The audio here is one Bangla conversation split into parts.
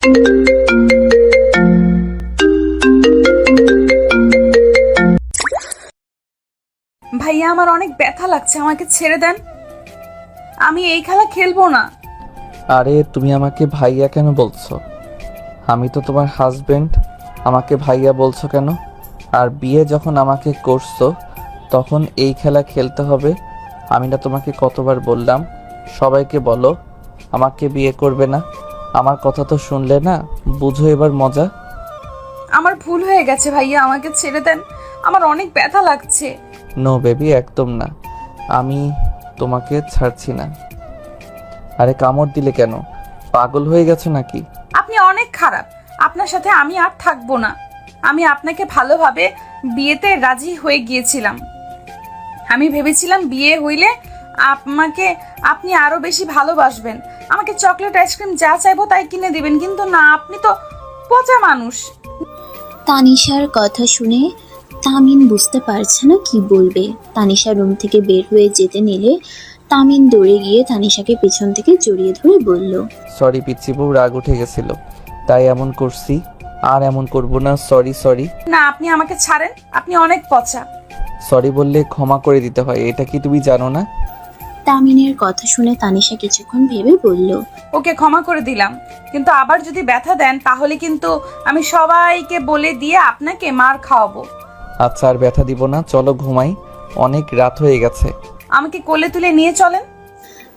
ভাইয়া আমার অনেক ব্যথা লাগছে, আমাকে ছেড়ে দেন, আমি এই খেলা খেলবো না। আরে তুমি আমাকে ভাইয়া কেন বলছো? আমি তো তোমার হাজবেন্ড, আমাকে ভাইয়া বলছো কেন? আর বিয়ে যখন আমাকে করছো তখন এই খেলা খেলতে হবে? আমি না তোমাকে কতবার বললাম সবাইকে বলো আমাকে বিয়ে করবে না? আমার কথা তো শুনলে না, বুঝো এবার মজা। আমার ভুল হয়ে গেছে ভাইয়া, আমাকে ছেড়ে দেন, আমার অনেক ব্যথা লাগছে। নো বেবি, একদম না, আমি তোমাকে ছাড়ছি না। আরে কামড় দিলে কেন? পাগল হয়ে গেছো নাকি? আপনি অনেক খারাপ, আপনার সাথে আমি আর থাকবো না। আমি আপনাকে ভালোভাবে বিয়েতে রাজি হয়ে গিয়েছিলাম। আমি ভেবেছিলাম বিয়ে হইলে আপনি আরো বেশি ভালোবাসবেন, আমাকে চকলেট আইসক্রিম যা চাইবো তাই কিনে দিবেন, কিন্তু না, আপনি তো পচা মানুষ। তানিশার কথা শুনে তামিন বুঝতে পারছে না কি বলবে। তানিশা রুম থেকে বের হয়ে যেতে নিলে তামিন দৌড়ে গিয়ে তানিশাকে পেছন থেকে জড়িয়ে ধরে বলল, সরি পিচ্ছি বউ, রাগ উঠে গেছিল তাই এমন করছি, আর এমন করব না। Sorry sorry. না, আপনি আমাকে ছাড়েন, আপনি অনেক পচা। সরি বললে ক্ষমা করে দিতে হয়, এটা কি তুমি জানো না? তামিনের কথা শুনে তানিশা কিছুক্ষণ ভেবে বলল, ওকে ক্ষমা করে দিলাম, কিন্তু আবার যদি ব্যথা দেন তাহলে কিন্তু আমি সবাইকে বলে দিয়ে আপনাকে মার খাওয়াবো। আচ্ছা আর ব্যথা দিব না, চলো ঘুমাই, অনেক রাত হয়ে গেছে। আমাকে কোলে তুলে নিয়ে চলেন।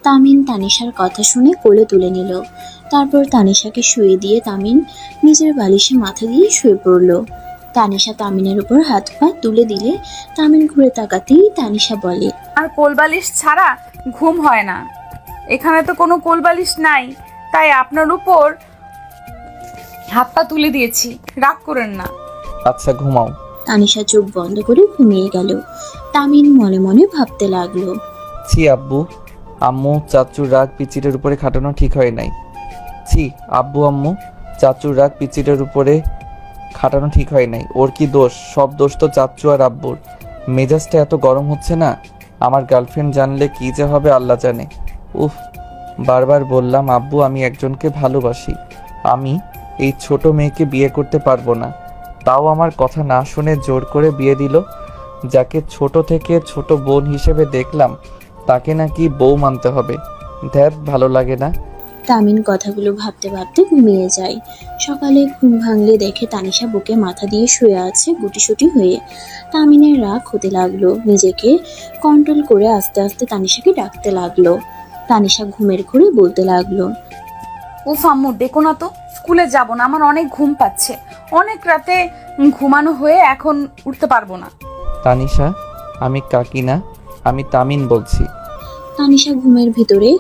তামিন তানিশার কথা শুনে কোলে তুলে নিল। তারপর তানিশাকে শুয়ে দিয়ে তামিন নিজের বালিশে মাথা দিয়ে শুয়ে পড়ল। তানিশা তামিনের উপর হাত পা তুলে দিলে তামিন ঘুরে তাকাতেই তানিশা বলে, আর কোলবালিশ ছাড়া ঘুম হয় না, এখানে তো কোনো কোলবালিশ নাই, তাই আপনার উপর হাত পা তুলে দিয়েছি, রাগ করেন না। আচ্ছা ঘুমাও। তানিশা চোখ বন্ধ করে ঘুমিয়ে গেল। তামিন মনে মনে ভাবতে লাগলো, ছি আব্বু আম্মু চাচুর রাগ পিচিটের উপরে খাটানো ঠিক হয় নাই। ছি আব্বু আম্মু চাচুর রাগ পিচিটের উপরে খাটানো ঠিক হয় নাই। ওর কি দোষ? সব দোষ তো চাচু আর আব্বুর। মেজাজটা এত গরম হচ্ছে না, আমার গার্লফ্রেন্ড জানলে কি যে হবে আল্লাহ জানে। উফ, বারবার বললাম আব্বু আমি একজনকে ভালোবাসি, আমি এই ছোট মেয়েকে বিয়ে করতে পারবো না, তাও আমার কথা না শুনে জোর করে বিয়ে দিল। যাকে ছোট থেকে ছোট বোন হিসেবে দেখলাম তাকে নাকি বউ মানতে হবে। ধ্যাত, ভালো লাগে না। তামিন কথাগুলো ভাবতে ভাবতে ঘুমিয়ে যায়। সকালে ঘুম ভাঙলে দেখে তানিশা বুকে মাথা দিয়ে শুয়ে আছে গুটিসুটি হয়ে। তামিনের রাগ হতে লাগলো, নিজেকে কন্ট্রোল করে আস্তে আস্তে তানিশাকে ডাকতে লাগলো। তানিশা ঘুমের ঘোরে বলতে লাগলো, উফ আম্মু ডেকো না তো, স্কুলে যাব না, আমার অনেক ঘুম পাচ্ছে, অনেক রাতে ঘুমানো হয়ে এখন উঠতে পারবো না। তানিশা, আমি কাকি না, আমি তামিন বলছি। তানিশা ঘুমের ভিতরে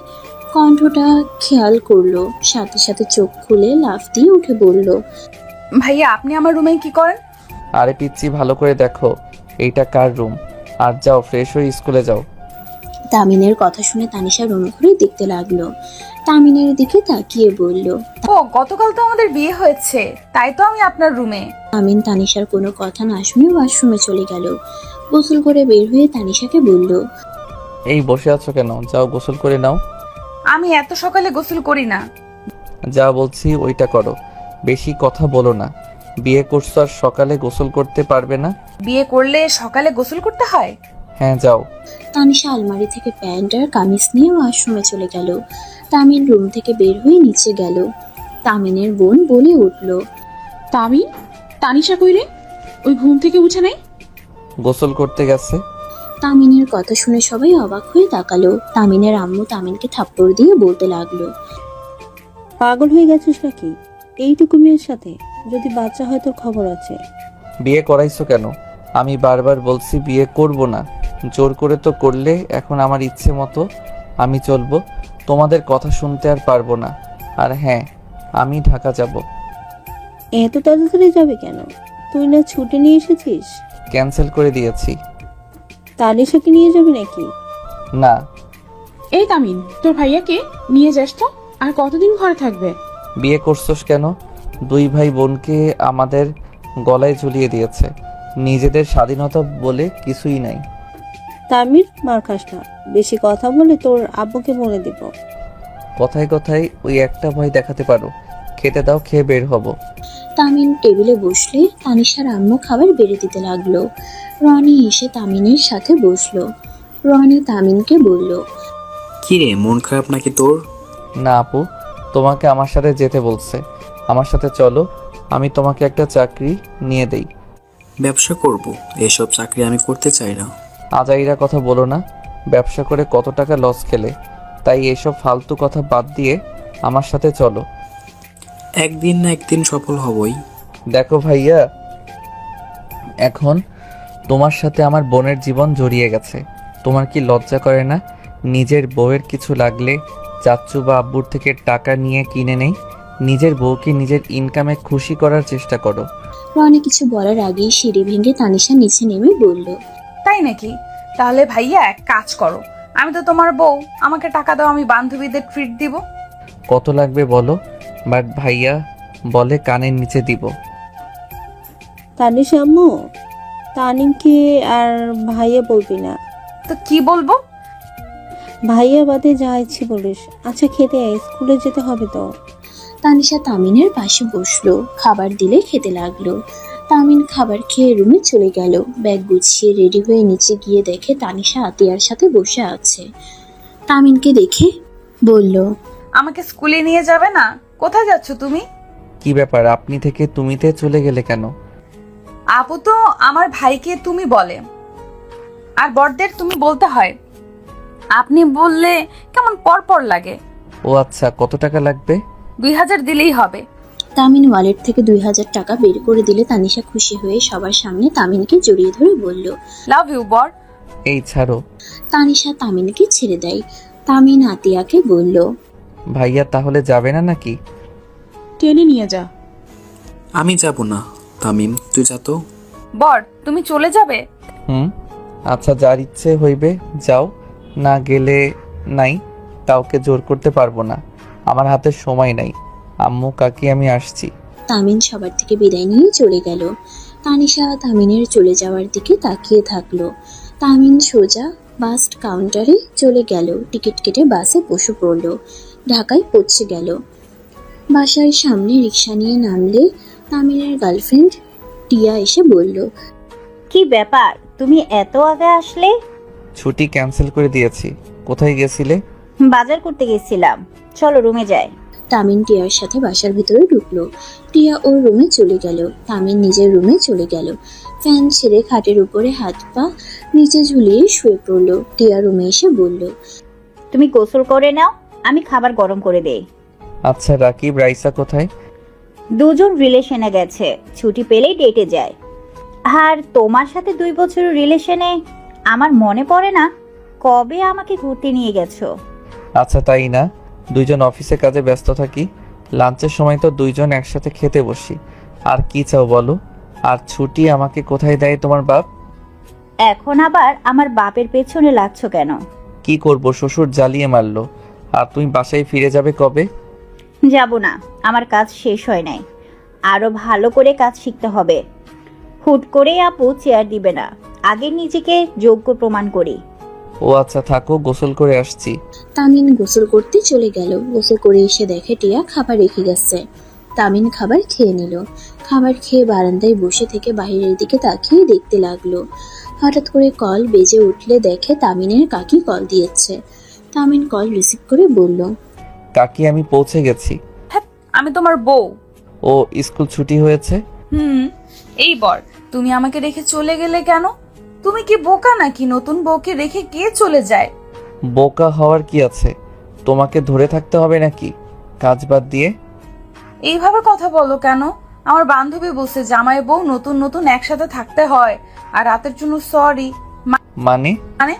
কণ্ঠটা খেয়াল করলো, সাথে সাথে চোখ খুলে লাফ দিয়ে উঠে বলল, ভাইয়া আপনি আমার রুমে কি করেন? আরে পিচ্ছি ভালো করে দেখো এইটা কার রুম, আর যাও ফ্রেশ হয়ে স্কুলে যাও। তামিনের কথা শুনে তানিশা রুম ঘুরে দেখতে লাগলো। তামিনের দিকে তাকিয়ে বলল, ও গতকাল তো আমাদের বিয়ে হয়েছে, তাই তো আমি আপনার রুমে। তামিন তানিশার কোনো কথা না শুনে ওয়াশরুমে চলে গেল। গোসল করে বের হয়ে তানিশাকে বলল, এই বসে আছো কেন? যাও গোসল করে নাও। আমি এত সকালে গোসল করি না। যা বলছি ওইটা করো, বেশি কথা বলো না। বিয়ে করছো আর সকালে গোসল করতে পারবে না? বিয়ে করলে সকালে গোসল করতে হয়? হ্যাঁ যাও। তানিশা আলমারি থেকে প্যান্ট আর কামিজ নিয়ে ওয়াশরুমে চলে গেল। তামিন রুম থেকে বের হয়ে নিচে গেল। তামিনের বোন বলে উঠল, তামিন, তানিশা কই রে? ওই ঘুম থেকে উঠে নাই? গোসল করতে গেছে। তামিনের কথা শুনে সবাই অবাক হয়ে তাকালো। তামিনের আম্মু তামিনকে থাপ্পড় দিয়ে বলতে লাগলো, পাগল হয়ে গেছিস নাকি? এইটুকু মেয়ের সাথে যদি বাচ্চা হয় তোর খবর আছে। বিয়ে করাইছো কেন? আমি বারবার বলছি বিয়ে করব না, জোর করে তো করলে এখন আমার ইচ্ছে মতো আমি চলবো, তোমাদের কথা শুনতে আর পারবো না। আর হ্যাঁ, আমি ঢাকা যাব। এত তাড়াতাড়ি যাবে কেন? তুই না ছুটি নিয়ে এসেছিস? ক্যান্সেল করে দিয়েছি। তানিশাকে নিয়ে যাবি নাকি? না। এই তামিন, তোর ভাইয়াকে নিয়ে যাস তো। আর কতদিন ঘরে থাকবে? বিয়ে করছোস কেন? দুই ভাই বোনকে আমাদের গলায় ঝুলিয়ে দিয়েছে, নিজেদের স্বাধীনতা বলে কিছুই নাই। তামির, মার খাস না, বেশি কথা বলে তোর আব্বুকে বলে দিব। কথায় কথায় ওই একটা ভয় দেখাতে পারো, খেতে দাও, খেয়ে বের হব। তামিন টেবিলে বসলে তানিশার আম্মু খাবার বেড়ে দিতে লাগলো। রনি এসে তামিনের সাথে বসলো। রনি তামিনকে বলল, কি রে, মন খারাপ নাকি তোর? না আপু, তোমাকে আমার সাথে যেতে বলছে। আমার সাথে চলো, আমি তোমাকে একটা চাকরি নিয়ে দেই। ব্যবসা করব? এসব চাকরি আমি করতে চাই না। আজাইরা কথা বলো না। ব্যবসা করে কত টাকা লস খেলে, তাই এসব ফালতু কথা বাদ দিয়ে আমার সাথে চলো। একদিন না একদিন সফল হবই। দেখো ভাইয়া, এখন তোমার সাথে আমার বোনের জীবন জড়িয়ে গেছে। তোমার কি লজ্জা করে না? নিজের বউয়ের কিছু লাগলে চাচ্চু বা আব্বুর থেকে টাকা নিয়ে কিনে নেই। নিজের বউকে নিজের ইনকামে খুশি করার চেষ্টা করো। রনি কিছু বলার আগেই সিঁড়ি ভেঙে তানিশা নিচে নেমে বলল, তাই নাকি? তাহলে ভাইয়া এক কাজ করো, আমি তো তোমার বউ, আমাকে টাকা দাও, আমি বান্ধবীদের ট্রিট দিব। কত লাগবে বলো, বাট ভাইয়া বলে কানের নিচে দিব। তানিশা আম্মু, তানিমকে আর ভাইয়া বলবি না। তো কি বলবো? ভাইয়া বাদে যা ইচ্ছে বলিস। আচ্ছা খেতে আয়, স্কুলে যেতে হবে তো। তানিশা তামিনের পাশে বসলো। খাবার দিলে খেতে লাগলো। তামিন খাবার খেয়ে রুমে চলে গেল। ব্যাগ গুছিয়ে রেডি হয়ে নিচে গিয়ে দেখে তানিশা আতিয়ার সাথে বসে আছে। তামিনকে দেখে বলল, আমাকে স্কুলে নিয়ে যাবে না? কোথায় যাচ্ছ তুমি? কি ব্যাপার, আপনি থেকে তুমিতে চলে গেলে কেন? আপু তো আমার ভাইকে তুমি বলে, আর বড়দের তুমি বলতে হয়। আপনি বললে কেমন পর লাগে। ও আচ্ছা, কত টাকা লাগবে? 2000 দিলেই হবে। তামিন ওয়ালেট থেকে 2000 টাকা বের করে দিলে তানিশা খুশি হয়ে সবার সামনে তামিনকে জড়িয়ে ধরে বলল, লাভ ইউ বর। এই ছাড়ো। তানিশা তামিনকে ছেড়ে দেয়। তামিন আতিয়াকে বলল, ভাইয়া তাহলে যাবে না নাকি? টেনে নিয়ে যা। আমি যাব না। তামিম, তুই যা তো। বর তুমি চলে যাবে? আচ্ছা, যার ইচ্ছে হইবে যাও, না গেলে নাই। কাউকে জোর করতে পারবো না, আমার হাতে সময় নাই। আম্মু কাকি, আমি আসছি। তামিন সবার থেকে বিদায় নিয়ে চলে গেল। তানিশা তামিনের চলে যাওয়ার দিকে তাকিয়ে থাকলো। তামিন সোজা বাস কাউন্টারে চলে গেল। টিকিট কেটে বাসে বসে পড়ল। ঢাকায় পৌঁছে গেল। বাসার সামনে রিক্সা নিয়ে নামলে তামিনের গার্লফ্রেন্ড টিয়া এসে বলল, কি ব্যাপার, তুমি এত আগে আসলে? ছুটি ক্যান্সেল করে দিয়েছি। কোথায় গেছিলে? বাজার করতে গেছিলাম, চলো রুমে যাই। তামিন টিয়ার সাথে বাসার ভিতরে ঢুকলো। টিয়া ওর রুমে চলে গেল। তামিন নিজের রুমে চলে গেল। ফ্যান ছেড়ে খাটের উপরে হাত পা নিচে ঝুলিয়ে শুয়ে পড়ল। টিয়া রুমে এসে বলল, তুমি গোসল করে নাও, আমি খাবার গরম করে দেই। আচ্ছা, রাকিব রাইসা কোথায়? দুজন রিলেশনে গেছে, ছুটি পেলেই ডেটে যায়। আর তোমার সাথে 2 বছরের রিলেশনে আমার মনে পড়ে না কবে আমাকে ঘুরতে নিয়ে গেছো। আচ্ছা তাই না, দুইজন অফিসে কাজে ব্যস্ত থাকি, লাঞ্চের সময় তো দুইজন একসাথে খেতে বসি। আর কি চাও বলো? আর ছুটি আমাকে কোথায় দেয় তোমার বাপ? এখন আবার আমার বাপের পেছনে লাগছো কেন? কি করব, শ্বশুর জ্বালিয়ে মারলো। আর তুমি বাসায় ফিরে যাবে কবে? যাব না, আমার কাজ শেষ হয় নাই, আরো ভালো করে কাজ শিখতে হবে। হুট করে আপু চেয়ার দিবে না, আগে নিজেকে যোগ্য প্রমাণ করি। ও আচ্ছা, থাকো, গোসল করে আসছি। তামিন গোসল করতে চলে গেল। গোসল করে এসে দেখে টিয়া খাবার রেখে গেছে। তামিন খাবার খেয়ে নিল। খাবার খেয়ে বারান্দায় বসে থেকে বাইরের দিকে তাকিয়ে দেখতে লাগলো। হঠাৎ করে কল বেজে উঠলে দেখে তামিনের কাকি কল দিয়েছে। তামিন কল রিসিভ করে বলল, কাকি, আমি পৌঁছে গেছি। হ্যাঁ, আমি তোমার বউ। ও স্কুল ছুটি হয়েছে? এই বর, তুমি আমাকে রেখে চলে গেলে কেন? তুমি কি বোকা নাকি? নতুন বউকে রেখে কে চলে যায়? বোকা হওয়ার কি আছে? তোমাকে ধরে থাকতে হবে নাকি কাজ বাদ দিয়ে? এইভাবে কথা বলো কেন? আমার বান্ধবী বলছে জামাই বউ নতুন নতুন একসাথে থাকতে হয়। আর রাতের জন্য সরি। মানে? মানে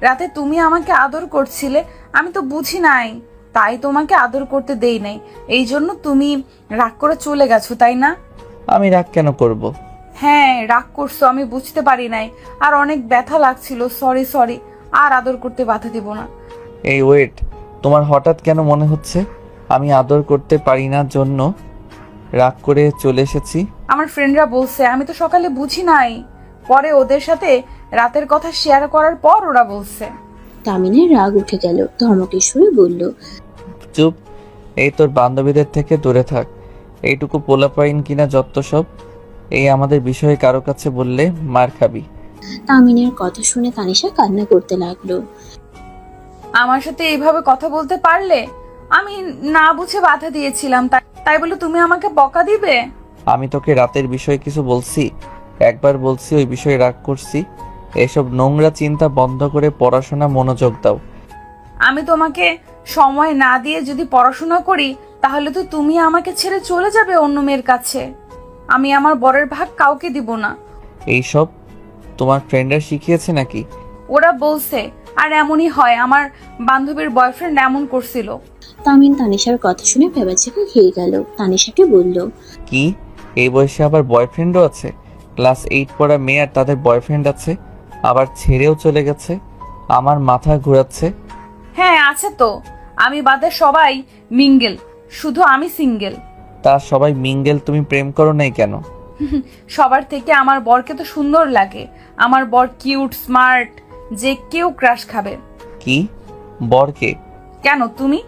রাতে তুমি আমাকে আদর করছিলে, আমি তো বুঝি নাই, তাই তোমাকে আদর করতে দেই নাই। এই জন্য তুমি রাগ করে চলে গেছো, তাই না? আমি রাগ কেন করব? হ্যাঁ, রাগ করছো, আমি বুঝতে পারি নাই। আর অনেক ব্যথা লাগছিল, সরি। আর আদর করতে বাধা দিব না। এই ওয়েট, তোমার হঠাৎ কেন মনে হচ্ছে আমি আদর করতে পারি না জন্য রাগ করে চলে এসেছি? আমার ফ্রেন্ডরা বলছে, আমি তো সকালে বুঝি নাই, পরে ওদের সাথে রাতের কথা শেয়ার করার পর ওরা বলছে। তামিনের রাগ উঠে গেল। ধমকের সুরে বলল, চুপ, এই তোর বান্ধবীদের থেকে দূরে থাক। এইটুকু পোলাপাইন কিনা যত সব। এই আমাদের বিষয়ে কারো কাছে বললে মার খাবি। তামিনের কথা শুনে তানিশা কান্না করতে লাগলো। আমার সাথে এইভাবে কথা বলতে পারলে? আমি না বুঝে বাধা দিয়েছিলাম, তাই বলে তুমি আমাকে বকা দিবে? আমি তোকে রাতের বিষয়ে কিছু বলছি? একবার বলছি ওই বিষয়ে রাগ করছি? এসব নোংরা চিন্তা বন্ধ করে পড়াশোনা মনোযোগ দাও। আমি তোমাকে সময় না দিয়ে যদি পড়াশোনা করি, তাহলে তো তুমি আমাকে ছেড়ে চলে যাবে অন্য মেয়ের কাছে। আমি আমার বরের ভাগ কাউকে দিব না। এইসব তোমার ফ্রেন্ডরা শিখিয়েছে নাকি? ওরা বলছে, আর এমনই হয়। আমার বান্ধবীর বয়ফ্রেন্ড এমন করছিল। তামিন তানিশার কথা শুনে ভেবাচেকা খেয়ে গেল। তানিশাকে বলল, কি এই বয়সে আবার বয়ফ্রেন্ডও আছে? ক্লাস 8 পড়া মেয়ে আর তাদের বয়ফ্রেন্ড আছে, আবার ছেড়েও চলে গেছে। আমার মাথা ঘোরাচ্ছে। হ্যাঁ আছে তো, আমি বাদে সবাই মিঙ্গেল, শুধু আমি সিঙ্গেল। তা সবাই মিঙ্গেল, তুমি প্রেম করো নাই কেন? সবার থেকে আমার বরকে তো সুন্দর লাগে। আমার বর কিউট, স্মার্ট, যে কেউ ক্রাশ খাবে। কি বরকে? কেন তুমি?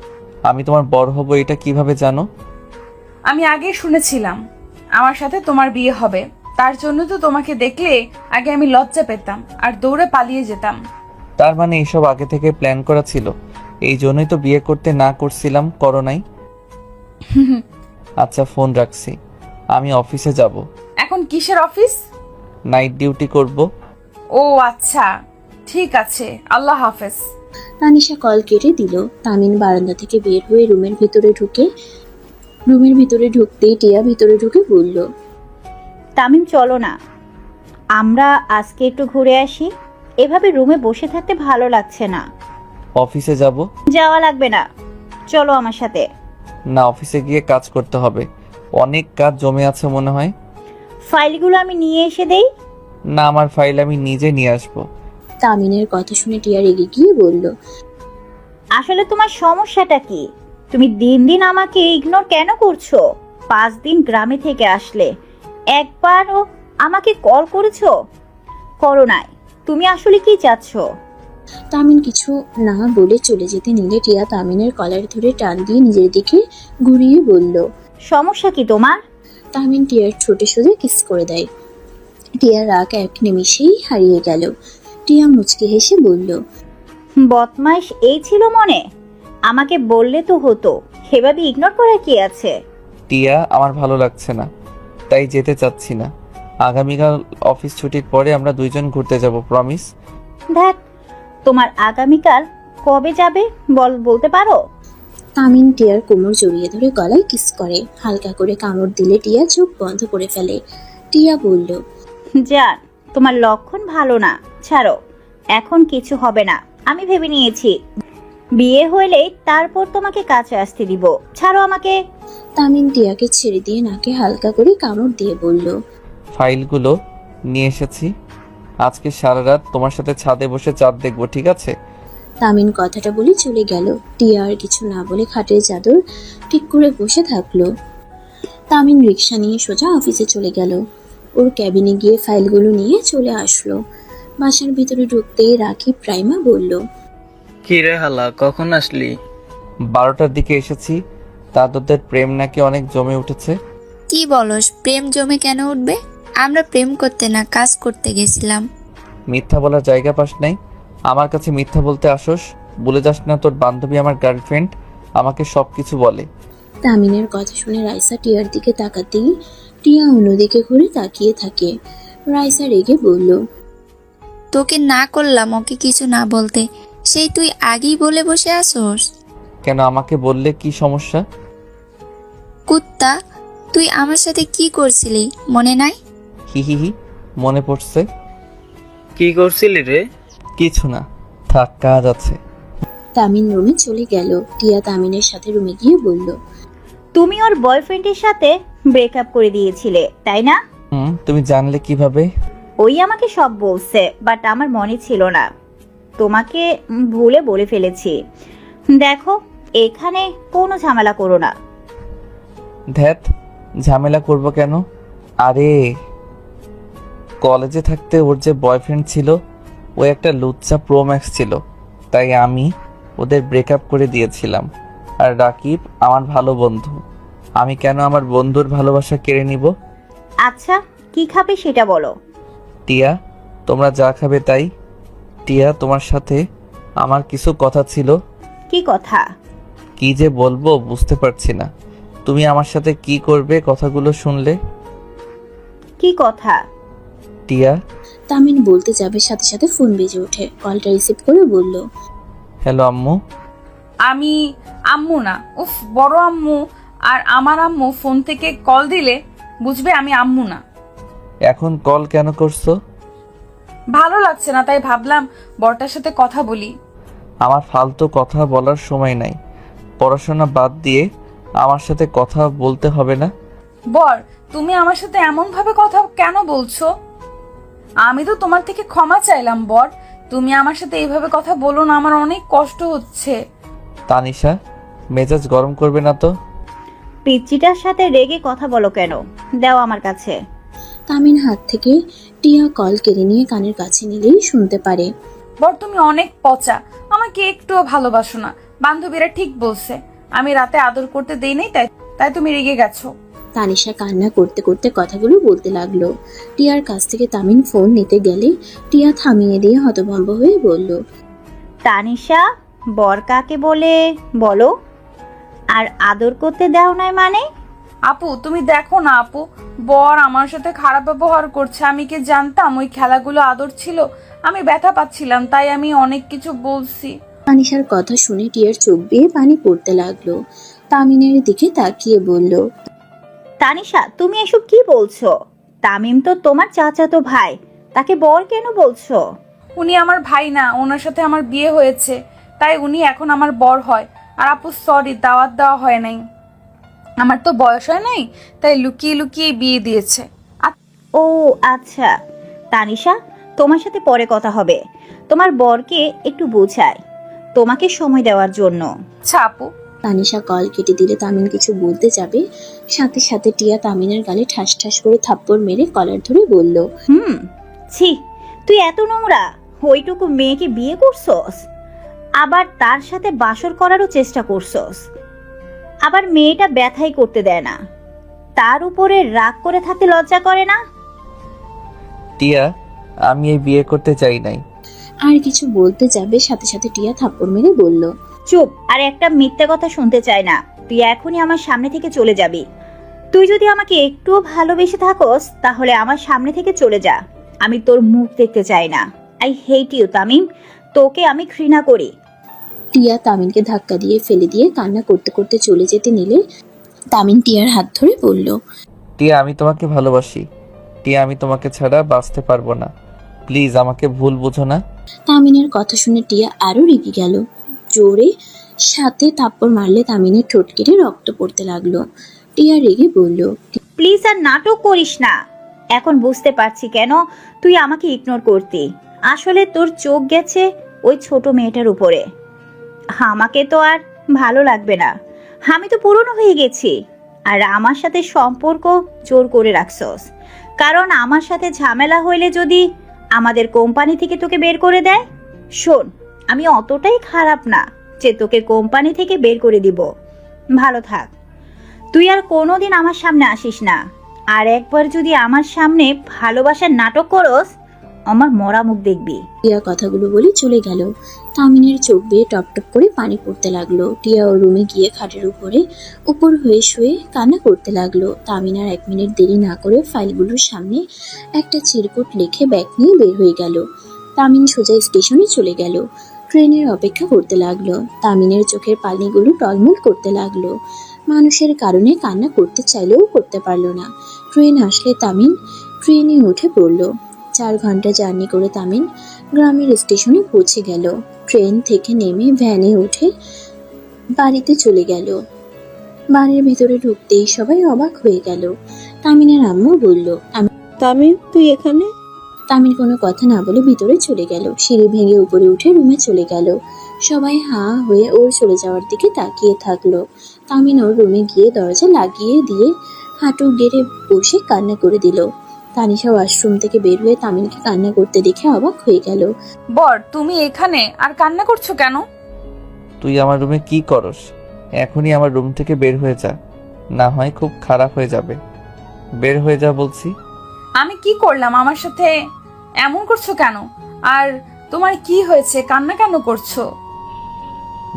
আমি তোমার বর হব এটা কিভাবে জানো? আমি আগে শুনেছিলাম আমার সাথে তোমার বিয়ে হবে। তার জন্য তো তোমাকে দেখলে আগে আমি লজ্জা পেতাম আর দৌড়ে পালিয়ে যেতাম। তার মানে এসব আগে থেকে প্ল্যান করা ছিল? এই জন্যই তো বিয়ে করতে না করছিলাম, করো নাই? আচ্ছা ফোন রাখছি, আমি অফিসে যাব। এখন কিসের অফিস? নাইট ডিউটি করব। ও আচ্ছা, ঠিক আছে, আল্লাহ হাফেজ। তানিশা কল কেটে দিল। তামিন বারান্দা থেকে বের হয়ে রুমের ভিতরে ঢুকতেই টিয়া ভিতরে ঢুকে বলল, তামিম চলো না, আমরা আজকে একটু ঘুরে আসি। এভাবে রুমে বসে থাকতে ভালো লাগছে না। অফিসে যাব। যাওয়া লাগবে না, চলো আমার সাথে। না, অফিসে গিয়ে কাজ করতে হবে, অনেক কাজ জমে আছে মনে হয়। ফাইলগুলো আমি নিয়ে এসে দেই। না, আমার ফাইল আমি নিজে নিয়ে আসবো। তামিনের কথা শুনে টিয়া রেগে গিয়ে বলল, আসলে তোমার সমস্যাটা কি? তুমি দিন দিন আমাকে ইগনোর কেন করছো? 5 দিন গ্রামে থেকে আসলে একবারও আমাকে কল করেছো? করো নাই। তুমি আসলে কি চাচ্ছ? তামিন কিছু না বলে চলে যেতে নিলে টিয়া তামিনের কলার ধরে টান দিয়ে নিজের দিকে ঘুরিয়ে বলল। সমস্যা কি তোমার? তামিন টিয়ার ঠোঁটে সোজা কিস করে দেয়। টিয়ার রাগ এক নিমিষেই হারিয়ে গেল। টিয়া মুচকি হেসে বলল, বদমাইশ এই ছিল মনে? আমাকে বললে তো হতো, সেভাবে ইগনোর করার কি আছে? টিয়া, আমার ভালো লাগছে না, তাই যেতে চাচ্ছি না। আগামীকাল অফিস ছুটির পরে আমরা দুইজন ঘুরতে যাব, প্রমিস। দেখ, তোমার আগামীকাল কবে যাবে বলতে পারো? তামিন টিয়ার কোমর জড়িয়ে ধরে গলায় কিস করে। হালকা করে কামড় দিলে টিয়া চোখ বন্ধ করে ফেলে। টিয়া বলল, জান, তোমার লক্ষণ ভালো না, ছাড়ো। এখন কিছু হবে না, আমি ভেবে নিয়েছি। বিয়ে হইলেই তারপর তোমাকে কাছে আসতে দিব। ছাড়ো আমাকে। তামিন টিয়াকে ছেড়ে দিয়ে নাকে হালকা করে কামড় দিয়ে বলল, ফাইলগুলো নিয়ে এসেছি, আজকে সারা রাত তোমার সাথে ছাদে বসে চাঁদ দেখবো, ঠিক আছে? তামিন কথাটা বলে চলে গেল। টিয়া আর কিছু না বলে খাটের চাদর ঠিক করে বসে থাকলো। তামিন রিক্সা নিয়ে সোজা অফিসে চলে গেল। ওর ক্যাবিনে গিয়ে ফাইলগুলো নিয়ে চলে আসলো। বাসার ভিতরে ঢুকতেই রাকিব প্রাইমা বলল, কি রে হালা, কখন আসলি? 12টার দিকে এসেছি। তাদের প্রেম নাকি অনেক জমে উঠেছে। কি বলস? প্রেম জমে কেন উঠবে? আমরা প্রেম করতে না, কাজ করতে গেছিলাম। মিথ্যা বলার জায়গা পাস নাই, আমার কাছে মিথ্যা বলতে আসোস। বলে যাস না তোর বান্ধবী আমার গার্লফ্রেন্ড, আমাকে সব কিছু বলে। তামিনের কথা শুনে রাইসা টিয়ার দিকে তাকাতেই টিয়া অন্যদিকে ঘুরে তাকিয়ে থাকে। রাইসা রেগে বলল, তোকে না করলাম ওকে কিছু না বলতে, সেই তুই আগেই বলে বসে আসোস। কেন, আমাকে বললে কি সমস্যা? কুত্তা, তুই আমার সাথে কি করছিলি মনে নাই? হি হি হি, মনে পড়ছে। কি করছিলি রে? কিছু না, থাক, কাজ আছে। তামিন রুমে চলে গেল। টিয়া তামিনের সাথে রুমে গিয়ে বলল, তুমি ওর বয়ফ্রেন্ডের সাথে ব্রেকআপ করে দিয়েছিলে, তাই না? তুমি জানলে কিভাবে? ওই আমাকে সব বলছে, বাট আমার মনে ছিল না। তোমাকে ভুলে বলে ফেলেছি। দেখো, এখানে কোনো ঝামেলা করো না। ধ্যাত, ঝামেলা করব কেন? আরে কলেজে থাকতে ওর যে বয়ফ্রেন্ড ছিল, ও একটা লুচ্চা প্রো ম্যাক্স ছিল, তাই আমি ওদের ব্রেকআপ করে দিয়েছিলাম। আর রাকিব আমার ভালো বন্ধু, আমি কেন আমার বন্ধুর ভালোবাসা কেড়ে নিব? আচ্ছা কি খাবে সেটা বলো। টিয়া, তোমরা যা খাবে তাই। টিয়া, তোমার সাথে আমার কিছু কথা ছিল। কি কথা? কি যে বলবো বুঝতে পারছি না। তুমি আমার সাথে কি করবে কথাগুলো শুনলে? কি কথা? টিয়া। তামিন বলতে যাবে সাথে সাথে ফোন বেজে ওঠে। কলটা রিসিভ করে বলল, হ্যালো আম্মু। আমি আম্মু না, উফ বড় আম্মু। আর আমার আম্মু ফোন থেকে কল দিলে বুঝবে আমি আম্মু না। এখন কল কেন করছো? ভালো লাগছে না তাই ভাবলাম বড়টার সাথে কথা বলি। আমার ফালতু কথা বলার সময় নাই। পড়াশোনা বাদ দিয়ে আমার সাথে কথা বলতে হবে না? বর, তুমি আমার সাথে এমন ভাবে কথা কেন বলছো? আমি তো তোমার থেকে ক্ষমা চাইলাম বর, তুমি আমার সাথে এইভাবে কথা বলো না, আমার অনেক কষ্ট হচ্ছে। তানিশা, মেজাজ গরম করবে না তো? পিচ্চিটার সাথে রেগে কথা বলো কেন? দাও আমার কাছে। তামিন হাত থেকে টিয়া কল কেড়ে নিয়ে কানের কাছে নিলেই শুনতে পারে। বর, তুমি অনেক পচা, আমাকে একটুও ভালোবাসো না। বান্ধবীরা ঠিক বলছে, আমি রাতে আদর করতে দেই নাই, তাই তাই তুমি রেগে গেছো। তানিশা কান্না করতে করতে কথাগুলো বলতে লাগলো। টিয়ার কাছ থেকে তামিন ফোন নিতে গেলে টিয়া থামিয়ে দিয়ে হতভম্ব হয়ে বলল, তানিশা, বর কাকে বলে বলো? আর আদর করতে দাও নাই মানে? আপু তুমি দেখো না আপু, বর আমার সাথে খারাপ ব্যবহার করছে। আমি কি জানতাম ওই খেলাগুলো আদর ছিল? আমি ব্যথা পাচ্ছিলাম তাই আমি অনেক কিছু বলছি। তানিশার কথা শুনে টিয়ার চোখ বেয়ে পানি পড়তে লাগলো। তামিনের দিকে তাকিয়ে বলল, তানিশা, তুমি এসব কি বলছো? তামিম তো তোমার চাচাতো ভাই, তাকে বর কেন বলছো? উনি আমার ভাই না, ওনার সাথে আমার বিয়ে হয়েছে, তাই উনি এখন আমার বর হয়। আর আপু সরি, দাওয়াত দেওয়া হয় নাই, আমার তো বয়স হয় নাই, তাই লুকিয়ে লুকিয়ে বিয়ে দিয়েছে। ও আচ্ছা। তানিশা, তোমার সাথে পরে কথা হবে। তোমার বরকে একটু বোঝায় তোমাকে সময় দেওয়ার জন্য। আচ্ছা আপু। তানিশা কল কেটে দিলে তামিন কিছু বলতে যাবে, সাথে সাথে টিয়া তামিনের গালে ঠাস ঠাস করে থাপ্পড় মেরে কলার ধরে বলল, ছি, তুই এত নোংরা! ওইটুকু মেয়েকে বিয়ে করছস, আবার তার সাথে বাসর করারও চেষ্টা করছস। আবার মেয়েটা ব্যথাই করতে দেয় না, তার উপরে রাগ করে থাকতে লজ্জা করে না? টিয়া, আমি এই বিয়ে করতে চাই নাই। আর কিছু বলতে যাবে, সাথে সাথে টিয়া থাপ্পড় মেরে বলল, চুপ! আর একটা মিথ্যে কথা শুনতে চাই না। তুই এখনই আমার সামনে থেকে চলে যাবি। তুই যদি আমাকে একটুও ভালোবেসে থাকস তাহলে আমার সামনে থেকে চলে যা। আমি তোর মুখ দেখতে চাই না। আই হেট ইউ তামিম, তোকে আমি ঘৃণা করি। টিয়া তামিনকে ধাক্কা দিয়ে ফেলে দিয়ে কান্না করতে করতে চলে যেতে নিলে তামিন টিয়ার হাত ধরে বলল, টিয়া, আমি তোমাকে ভালোবাসি। টিয়া, আমি তোমাকে ছাড়া বাঁচতে পারবো না। প্লিজ আমাকে ভুল বুঝো না। তামিনের কথা শুনে টিয়া আরো রেগে গেল। জোরে সাথে থাপ্পড় মারলে তামিনের ঠোঁট কেটে রক্ত পড়তে লাগলো। টিয়া রেগে বলল, প্লিজ আর নাটক করিস না। এখন বুঝতে পারছি কেন তুই আমাকে ইগনোর করতি। আসলে তোর চোখ গেছে ওই ছোট মেয়েটার উপরে। আমাকে তো আর ভালো লাগবে না, আমি তো পুরনো হয়ে গেছি। আর আমার সাথে সম্পর্ক জোর করে রাখছস, কারণ আমার সাথে ঝামেলা হইলে যদি আমাদের কোম্পানি থেকে তোকে বের করে দেয়। শোন, আমি অতটাই খারাপ না যে তোকে কোম্পানি থেকে বের করে দিব। ভালো থাক। তুই আর কোনোদিন আমার সামনে আসিস না। আর একবার যদি আমার সামনে ভালোবাসার নাটক করস, আমার মরা মুখ দেখবি। টিয়া কথাগুলো বলে চলে গেল। তামিনের চোখ বেয়ে টপ টপ করে পানি পড়তে লাগলো। টিয়া ও রুমে গিয়ে খাটের উপর হয়ে শুয়ে কান্না করতে লাগলো। তামিন আর 1 মিনিট দেরি না করে ফাইলগুলোর সামনে একটা চিরকুট লিখে ব্যাগ নিয়ে বের হয়ে গেল। তামিন সোজা স্টেশনে চলে গেল। ট্রেনের অপেক্ষা করতে লাগলো। তামিনের চোখের পানিগুলো টলমল করতে লাগলো। মানুষের কারণে কান্না করতে চাইলেও করতে পারলো না। ট্রেন আসলে তামিন ট্রেনে উঠে পড়ল। 4 ঘন্টা জার্নি করে তামিন গ্রামের স্টেশনে পৌঁছে গেল। ট্রেন থেকে নেমে ভ্যানে উঠে বাড়িতে চলে গেল। বাড়ির ভেতরে ঢুকতেই সবাই অবাক হয়ে গেল। তামিনের আম্মু বলল, তামিম, তুই এখানে? তামিন কোনো কথা না বলে ভিতরে চলে গেল। সিঁড়ি ভেঙে উপরে উঠে রুমে চলে গেল। সবাই হাঁ হয়ে ওর চলে যাওয়ার দিকে তাকিয়ে থাকলো। তামিন ওর রুমে গিয়ে দরজা লাগিয়ে দিয়ে হাঁটু গেড়ে বসে কান্না করে দিল। তানিশা ওয়াশরুম থেকে বের হয়ে তামিনকে কান্না করতে দেখে অবাক হয়ে গেল। বর, তুমি এখানে আর কান্না করছো কেন? তুই আমার রুমে কি করস? এখনই আমার রুম থেকে বের হয়ে যা। না হয় খুব খারাপ হয়ে যাবে। বের হয়ে যা বলছি। আমি কি করলাম? আমার সাথে এমন করছো কেন? আর তোমার কি হয়েছে? কান্না কেন করছো?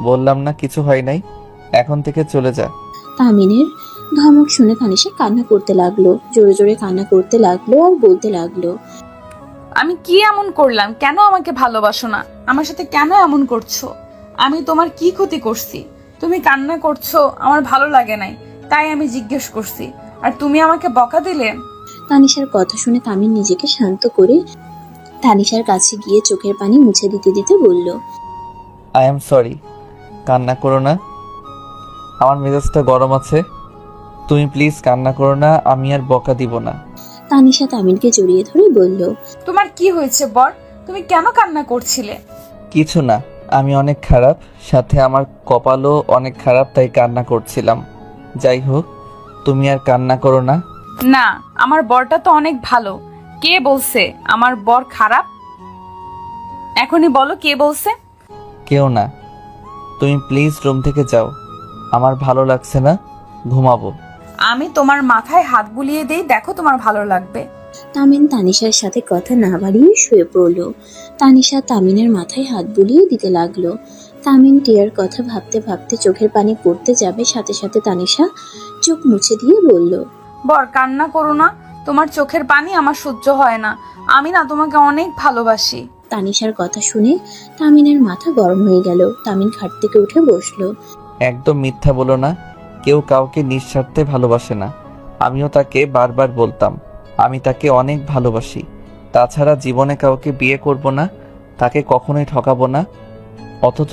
বললাম না কিছু হয় নাই, এখন থেকে চলে যা। তামিনের ধমক শুনে তানিশা কান্না করতে লাগলো, জোরে জোরে কান্না করতে লাগলো আর বলতে লাগলো, আমি কি এমন করলাম? কেন আমাকে ভালোবাসো না? আমার সাথে কেন এমন করছো? আমি তোমার কি ক্ষতি করছি? তুমি কান্না করছো, আমার ভালো লাগে নাই, তাই আমি জিজ্ঞেস করছি, আর তুমি আমাকে বকা দিলে। তানিশার কথা শুনে তামিন নিজেকে শান্ত করে তানিশার কাছে গিয়ে চোখের পানি মুছে দিতে দিতে বলল, আই এম সরি, কান্না করো না, আমার মেজাজটা গরম আছে। তুমি প্লিজ কান্না করো না, আমি আর বকা দিব না। তানিশা তামিনকে জড়িয়ে ধরে বলল, তোমার কি হয়েছে বর? তুমি কেন কান্না করছিলে? কিছু না, আমি অনেক খারাপ, সাথে আমার কপালও অনেক খারাপ, তাই কান্না করছিলাম। যাই হোক, তুমি আর কান্না করো না। না, আমার বরটা তো অনেক ভালো। কে বলছে আমার বর খারাপ? এখনই বলো কে বলছে? কেউ না, তুমি প্লিজ রুম থেকে যাও, আমার ভালো লাগছে না, ঘুমাবো। আমি তোমার মাথায় হাত বুলিয়ে দেই, দেখো তোমার ভালো লাগবে। তামিন তানিশার সাথে কথা না বাড়িয়ে শুয়ে পড়ল। তানিশা তামিনের মাথায় হাত বুলিয়ে দিতে লাগলো। তামিন টিয়ার কথা ভাবতে ভাবতে চোখের পানি পড়তে যাবে, সাথে সাথে তানিশা চোখ মুছে দিয়ে বলল, বর কান্না করো না, তোমার চোখের পানি আমার সহ্য হয় না। আমি না তোমাকে অনেক ভালোবাসি। তানিশার কথা শুনে তামিনের মাথা গরম হয়ে গেল। তামিন খাট থেকে উঠে বসলো। একদম মিথ্যা বলো না, কেউ কাউকে নিঃস্বার্থে ভালোবাসে না। আমিও তাকে বারবার বলতাম আমি তাকে অনেক ভালোবাসি, তাছাড়া জীবনে কাউকে বিয়ে করব না, তাকে কখনোই ঠকাবো না। অথচ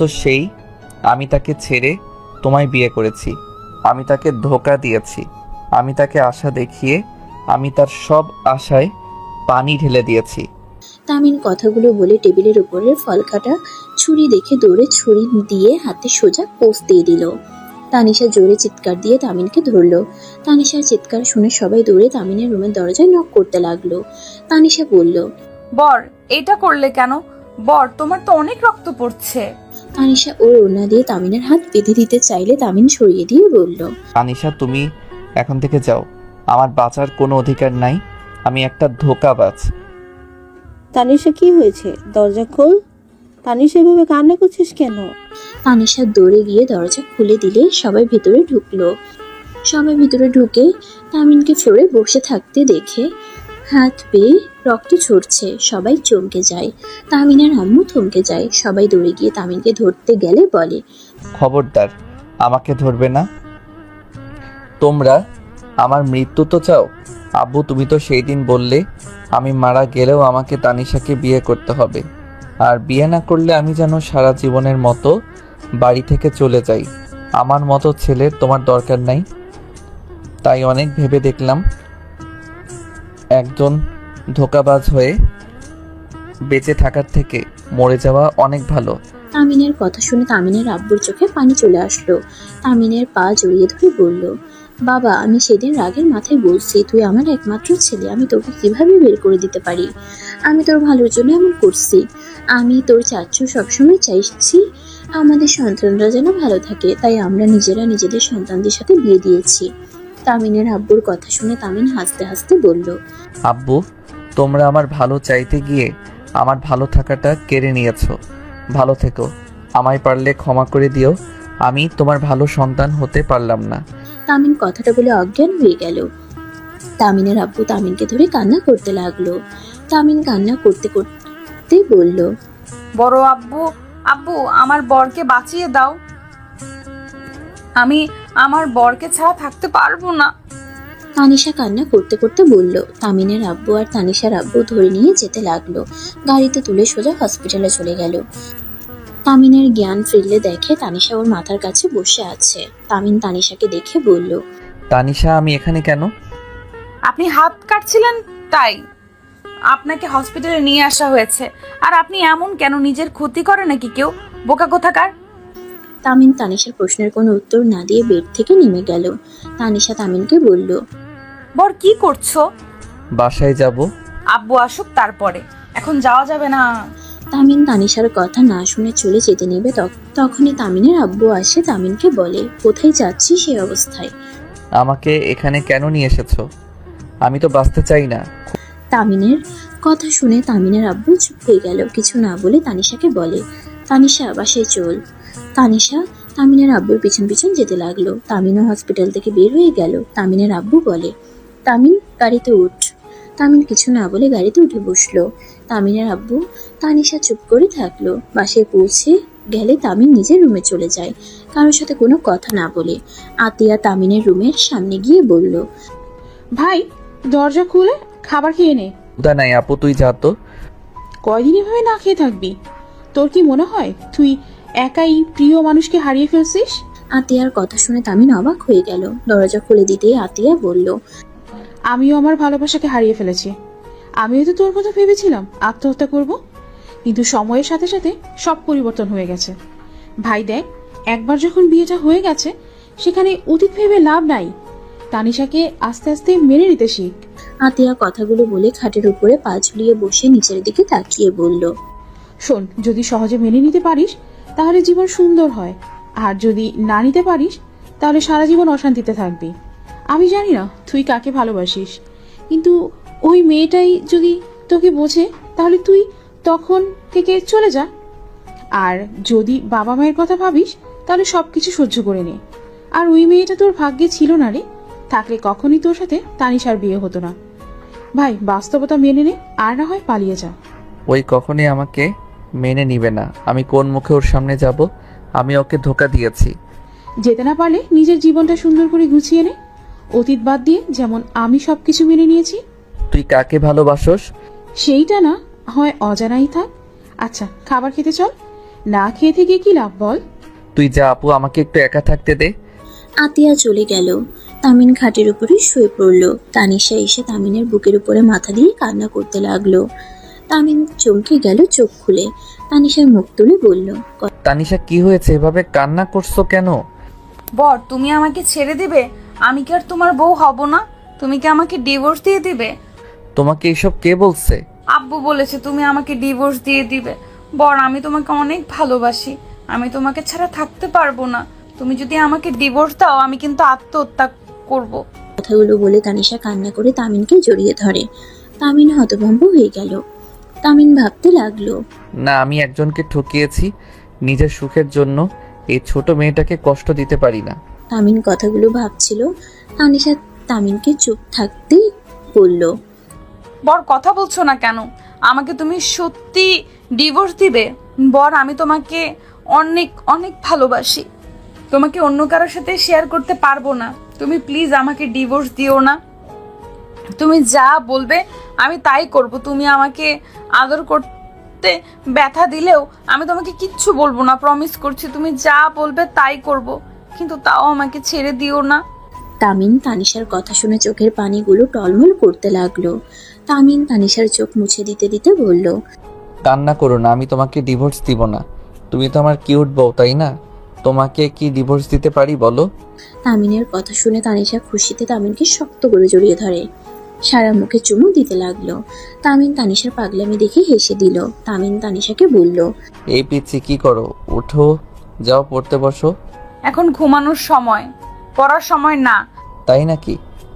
আমি তাকে ছেড়ে তোমায় বিয়ে করেছি। আমি তাকে ধোঁকা দিয়েছি, আমি তাকে আশা দেখিয়ে আমি তার সব আশায় পানি ঢেলে দিয়েছি। তামিন কথাগুলো বলে টেবিলের উপরের ফল কাটা ছুরি দেখে দৌড়ে ছুরি দিয়ে হাতে সোজা পোস্ট দিয়ে দিল। তানিশা জোরে চিৎকার দিয়ে তামিনকে ধরলো। তানিশার চিৎকার শুনে সবাই দৌড়ে তামিনের রুমের দরজায় নক করতে লাগলো। তানিশা বলল, বর এটা করলে কেন? বর তোমার তো অনেক রক্ত পড়ছে। তানিশা ওর ওড়না দিয়ে তামিনের হাত বেঁধে দিতে চাইলে তামিন সরিয়ে দিয়ে বলল, আনিশা, তুমি এখন থেকে যাও, আমার বাঁচার কোনো অধিকার নাই, আমি একটা ধোঁকাবাজ। তানিশা কি হয়েছে? দরজা খোল। তানিশা এভাবে কান্না করছিস কেন? তানিশা দৌড়ে গিয়ে দরজা খুলে দিলে সবাই ভিতরে ঢুকলো। সবাই ভিতরে ঢুকে তামিনকে ফ্লোরে বসে থাকতে দেখে হাত পেয়ে রক্ত ঝরছে। সবাই চমকে যায়। তামিনের আম্মু থমকে যায়। সবাই দৌড়ে গিয়ে তামিনকে ধরতে গেলে বলে, খবরদার, আমাকে ধরবে না। তোমরা আমার মৃত্যু তো চাও? আব্বু, তুমি তো সেই দিন বললে আমি মারা গেলেও আমাকে তানিশাকে বিয়ে করতে হবে, আর বিয়ে না করলে আমি যেন সারা জীবনের মতো বাড়ি থেকে চলে যাই। আমার মতো ছেলের তোমার দরকার নাই। তাই অনেক ভেবে দেখলাম একজন ধোঁকাবাজ হয়ে বেঁচে থাকার থেকে মরে যাওয়া অনেক ভালো। তামিনের কথা শুনে তামিনের আব্বুর চোখে পানি চলে আসলো। তামিনের পা জড়িয়ে ধরে বলল, বাবা, আমি সেদিন রাগের মাথায় বলছি তুই আমার একমাত্র ছেলে, আমি তোকে কিভাবে বের করে দিতে পারি? আমি তোর ভালোর জন্য এমন করছি। আমি তোর চাচ্ছু সবসময় চাইছি আমাদের সন্তানরা যেন ভালো থাকে, তাই আমরা নিজেরা নিজেদের সন্তানদের সাথে বিয়ে দিয়েছি। তামিনের আব্বুর কথা শুনে তামিন হাসতে হাসতে বলল, আব্বু, তোমরা আমার ভালো চাইতে গিয়ে আমার ভালো থাকাটা কেড়ে নিয়েছো। ভালো থেকো, আমায় পারলে ক্ষমা করে দিও, আমি তোমার ভালো সন্তান হতে পারলাম না। তামিন কথাটা বলে অজ্ঞান হয়ে গেল। তামিনের আব্বু তামিনকে ধরে কান্না করতে লাগলো। তামিন কান্না করতে করতে বলল, বড় আব্বু, আব্বু আমার বরকে বাঁচিয়ে দাও, আমি আমার বরকে ছাড়া থাকতে পারবো না। তানিশা কান্না করতে করতে বলল। তামিনের আব্বু আর তানিশার আব্বু ধরে নিয়ে যেতে লাগলো। গাড়িতে তুলে সোজা হসপিটালে চলে গেল। তামিনের জ্ঞান ফিরলে দেখে তানিশা ওর মাথার কাছে বসে আছে। তামিন তানিশাকে দেখে বলল, তানিশা, আমি এখানে কেন? আপনি হাত কাটছিলেন তাই আপনাকে হসপিটালে নিয়ে আসা হয়েছে। আর আপনি এমন কেন? নিজের ক্ষতি করে নাকি কেউ? বোকা কোথাকার। তামিন তানিশার প্রশ্নের কোনো উত্তর না দিয়ে বেড থেকে নেমে গেল। তানিশা তামিনকে বলল, বর কি করছো? বাসায় যাব। আব্বু আসুক তারপরে, এখন যাওয়া যাবে না। তামিন তানিশার কথা না শুনে চলে যেতে নেবে, তখনই তামিনের আব্বু আসে। তামিনকে বলে, কোথায় যাচ্ছি সেই অবস্থায়? আমাকে এখানে কেন নিয়ে এসেছো? আমি তো বাঁচতে চাই না। তামিনের কথা শুনে তামিনের আব্বু চুপ হয়ে গেল। কিছু না বলে তানিশাকে বলে, তানিশা বাসায় চল। তানিশা তামিনের আব্বুর পিছন পিছন যেতে লাগলো। তামিনও হসপিটাল থেকে বের হয়ে গেল। তামিনের আব্বু বলে, তামিন গাড়িতে উঠ। তামিন কিছু না বলে গাড়িতে উঠে বসলো। তামিনের আব্বু তানিশা চুপ করে থাকলো। বাসায় পৌঁছে গেলে তামিন নিজের রুমে চলে যায়, কারোর সাথে কোনো কথা না বলে। আতিয়া তামিনের রুমের সামনে গিয়ে বলল, ভাই দরজা খুলে খাবার খেয়ে নে। ক্ষুধা নাই আপু, তুই যা তো। কয়দিন এভাবে না খেয়ে থাকবি? তোর কি মনে হয় তুই একাই প্রিয় মানুষকে হারিয়ে ফেলছিস? আতিয়ার কথা শুনে তামিন অবাক হয়ে গেল। দরজা খুলে দিতেই আতিয়া বলল, আমিও আমার ভালোবাসাকে হারিয়ে ফেলেছি। আমিও তো তোর কথা ভেবেছিলাম আত্মহত্যা করব, কিন্তু সময়ের সাথে সাথে সব পরিবর্তন হয়ে গেছে। ভাই দেখ, একবার যখন বিয়েটা হয়ে গেছে সেখানে অতীত ভেবে লাভ নাই। তানিশাকে আস্তে আস্তে মেনে নিতে শিখ। আতিয়া কথাগুলো বলে খাটের উপরে পা ঝুলিয়ে বসে নিচের দিকে তাকিয়ে বলল, শোন, যদি সহজে মেনে নিতে পারিস তাহলে জীবন সুন্দর হয়, আর যদি না নিতে পারিস তাহলে সারা জীবন অশান্তিতে থাকবি। আমি জানি না তুই কাকে ভালোবাসিস, কিন্তু ওই মেয়েটাই যদি তোকে বোঝে তাহলে তুই তখন থেকে চলে যা। আর যদি বাবা মায়ের কথা ভাবিস তাহলে সবকিছু সহ্য করে নে। আর ওই মেয়েটা তোর ভাগ্যে ছিল না রে, থাকলে কখনই তোর সাথে তানিশার বিয়ে হতো না। ভাই বাস্তবতা মেনে নে, আর না হয় পালিয়ে যা। ওই কখনই আমাকে মেনে নিবে না। আমি কোন মুখে ওর সামনে যাব? আমি ওকে ধোকা দিয়েছি। যেতে না পারলে নিজের জীবনটা সুন্দর করে গুছিয়ে নে, অতীত বাদ দিয়ে, যেমন আমি সবকিছু মেনে নিয়েছি। তুই কাকে ভালোবাসোস? সেইটা না হয় অজানাই থাক। আচ্ছা খাবার খেতে চল, না খেয়ে থেকে কি লাভ বল? তুই যা আপু, আমাকে একটু একা থাকতে দে। আতিয়া চলে গেল। তামিন খাটের উপরে শুয়ে পড়ল। তানিশা এসে তামিনের বুকের উপরে মাথা দিয়ে কান্না করতে লাগলো। তামিন চমকে গেল চোখ খুলে। তানিশার মুখ তুলে বলল, তানিশা কি হয়েছে? এভাবে কান্না করছো কেন? বর, তুমি আমাকে ছেড়ে দিবে? আমি কি আর তোমার বউ হব না? তুমি কি আমাকে ডিভোর্স দিয়ে দিবে? তোমাকে এইসব কে বলছে? আব্বু বলেছে তুমি আমাকে ডিভোর্স দিয়ে দিবে। বর, আমি তোমাকে অনেক ভালোবাসি, আমি তোমাকে ছাড়া থাকতে পারবো না। তুমি যদি আমাকে ডিভোর্স দাও আমি কিন্তু আত্মহত্যা করব। কথাগুলো বলে তানিশা কান্না করে তামিনকে জড়িয়ে ধরে। তামিন হতভম্ব হয়ে গেল। তামিন ভাবতে লাগলো, না, আমি একজনকে ঠকিয়েছি। নিজের সুখের জন্য এই ছোট মেয়েটাকে কষ্ট দিতে পারি না। তামিন কথাগুলো ভাবছিল। তানিশা তামিনকে চুপ থাকতেই বলল, বর, কথা বলছো না কেন? আমাকে তুমি সত্যি ডিভোর্স দিবে? বর, আমি তোমাকে অনেক অনেক ভালোবাসি, তোমাকে অন্য কারোর সাথে শেয়ার করতে পারবো না। তুমি প্লিজ আমাকে ডিভোর্স দিও না। তুমি যা বলবে আমি তাই করব। তুমি আমাকে আদর করতে ব্যথা দিলেও আমি তোমাকে কিচ্ছু বলবো না, প্রমিস করছি। তুমি যা বলবে তাই করব, কিন্তু তাও আমাকে ছেড়ে দিও না। তামিন তানিশার কথা শুনে চোখের পানিগুলো টলমল করতে লাগলো। তামিন তানিশার চোখ মুছে দিতে দিতে বলল, কান্না করো না, আমি তোমাকে ডিভোর্স দিব না। তুমি তো আমার কিউট বউ, তাই না? তোমাকে কি ডিভোর্স দিতে পারি বলো? তামিনের কথা শুনে তানিশা খুশিতে তামিনকে শক্ত করে জড়িয়ে ধরে। সারা মুখে চুমু দিতে লাগলো। তামিন তানিশার পাগলামি দেখে হেসে দিল। তামিন তানিশাকে বলল, এই পিচ্ছি কি করো? উঠো, যাও পড়তে বসো। এখন ঘুমানোর সময়, পড়ার সময় না। তাই নাকি?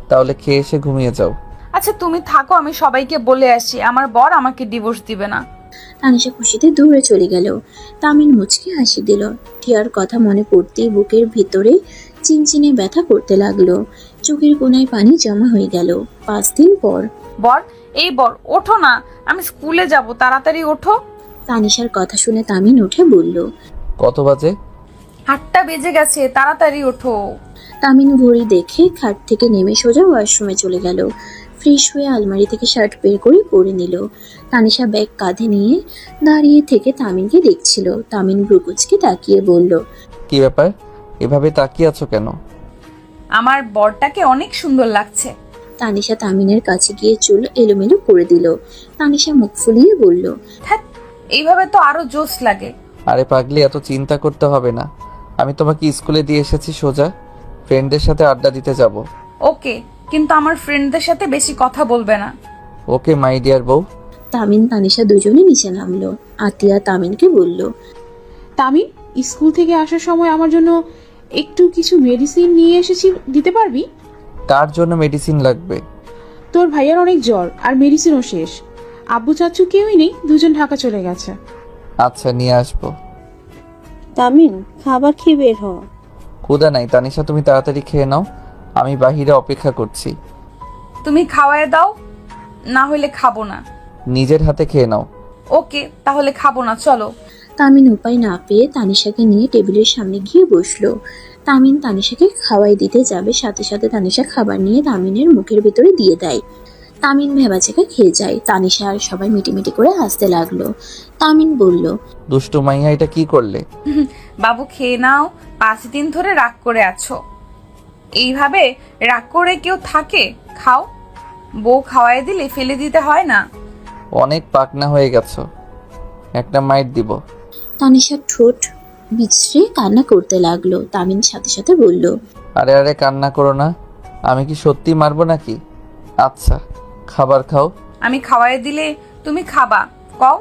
তাহলে খেয়ে এসে ঘুমিয়ে যাও। আচ্ছা তুমি থাকো, আমি সবাইকে বলে আসি আমার বর আমাকে ডিভোর্স দিবে না। তানিশা খুশিতে দূরে চলে গেল। তামিন মুচকে হাসি দিল। টিয়ার কথা মনে পড়তেই বুকের ভিতরে চিনচিনে ব্যথা করতে লাগলো। চোখের কোনায় পানি জমা হয়ে গেল। 5 দিন পর। বর, এই বর, ওঠো না, আমি স্কুলে যাব, তাড়াতাড়ি ওঠো। তানিশার কথা শুনে তামিন উঠে বলল, কত বাজে? 8টা বেজে গেছে, তাড়াতাড়ি ওঠো। তামিন ঘড়ি দেখে খাট থেকে নেমে সোজা ওয়াশরুমে চলে গেল। ফ্রেশ হয়ে আলমারি থেকে শার্ট বের করে পরে নিল। তানিশা ব্যাগ কাঁধে নিয়ে দাঁড়িয়ে থেকে তামিনকে দেখছিল। তামিন ব্রুকুচকে তাকিয়ে বলল, কি ব্যাপার? এভাবে তাকিয়ে আছো কেন? আমার বরটাকে অনেক সুন্দর লাগছে। তানিশা তামিনের কাছে গিয়ে চুল এলোমেলো করে দিল। তানিশা মুখ ফুলিয়ে বলল, হ্যাঁ, এইভাবে তো আরো জোশ লাগে। আরে পাগলি, এত চিন্তা করতে হবে না। আমি তোমাকে স্কুলে দিয়ে এসেছি, সোজা ফ্রেন্ডদের সাথে আড্ডা দিতে যাব। ওকে, কিন্তু আমার ফ্রেন্ডদের সাথে বেশি কথা বলবে না। ওকে মাই ডিয়ার বউ। তামিন তানিশা দুজনে নিচে নামলো। আতিয়া তামিনকে বলল, তামিন, স্কুল থেকে আসার সময় আমার জন্য একটু কিছু মেডিসিন নিয়ে এসেছি, দিতে পারবি? কার জন্য মেডিসিন লাগবে? তোর ভাইয়ার অনেক জ্বর আর মেডিসিনও শেষ। আব্বু চাচু কেউই নেই, দুজন ঢাকা চলে গেছে। আচ্ছা, নিয়ে আসবো। তামিন, খাবার খেয়ে বের হ। ক্ষুধা নাই তানিশা, তুমি তাড়াতাড়ি খেয়ে নাও, আমি বাহিরে অপেক্ষা করছি। তুমি খাওয়ায় দাও, না হলে খাবো না। নিজের হাতে খেয়ে নাও। ওকে, তাহলে খাবো না, চলো। তামিন উপায় না পেয়ে তানিশাকে নিয়ে টেবিলের সামনে গিয়ে বসলো। তামিন তানিশাকে খাওয়াই দিতে যাবে, সাথে সাথে তানিশা খাবার নিয়ে তামিনের মুখের ভিতরে দিয়ে দেয়। তামিন ভেবাচেকা খেয়ে যায়। তানিশা আর সবাই মিটিমিটি করে হাসতে লাগলো। তামিন বলল, দুষ্টু মাইয়া, এটা কি করলে? বাবু খেয়ে নাও, 5 দিন ধরে রাগ করে আছো। এইভাবে রাগ করে কেউ থাকে? খাও, বউ খাওয়াই দিলে ফেলে দিতে হয় না। অনেক পাকনা হয়ে গেছো, একটা মাইট দিব। তানিশার ঠোঁট বিছড়ে কান্না করতে লাগলো। তামিন সাথে সাথে বলল, আরে আরে, কান্না করো না, আমি কি সত্যি মারবো নাকি? আচ্ছা, খাবার খাও। আমি খাওয়াই দিলে তুমি খাবা, কও।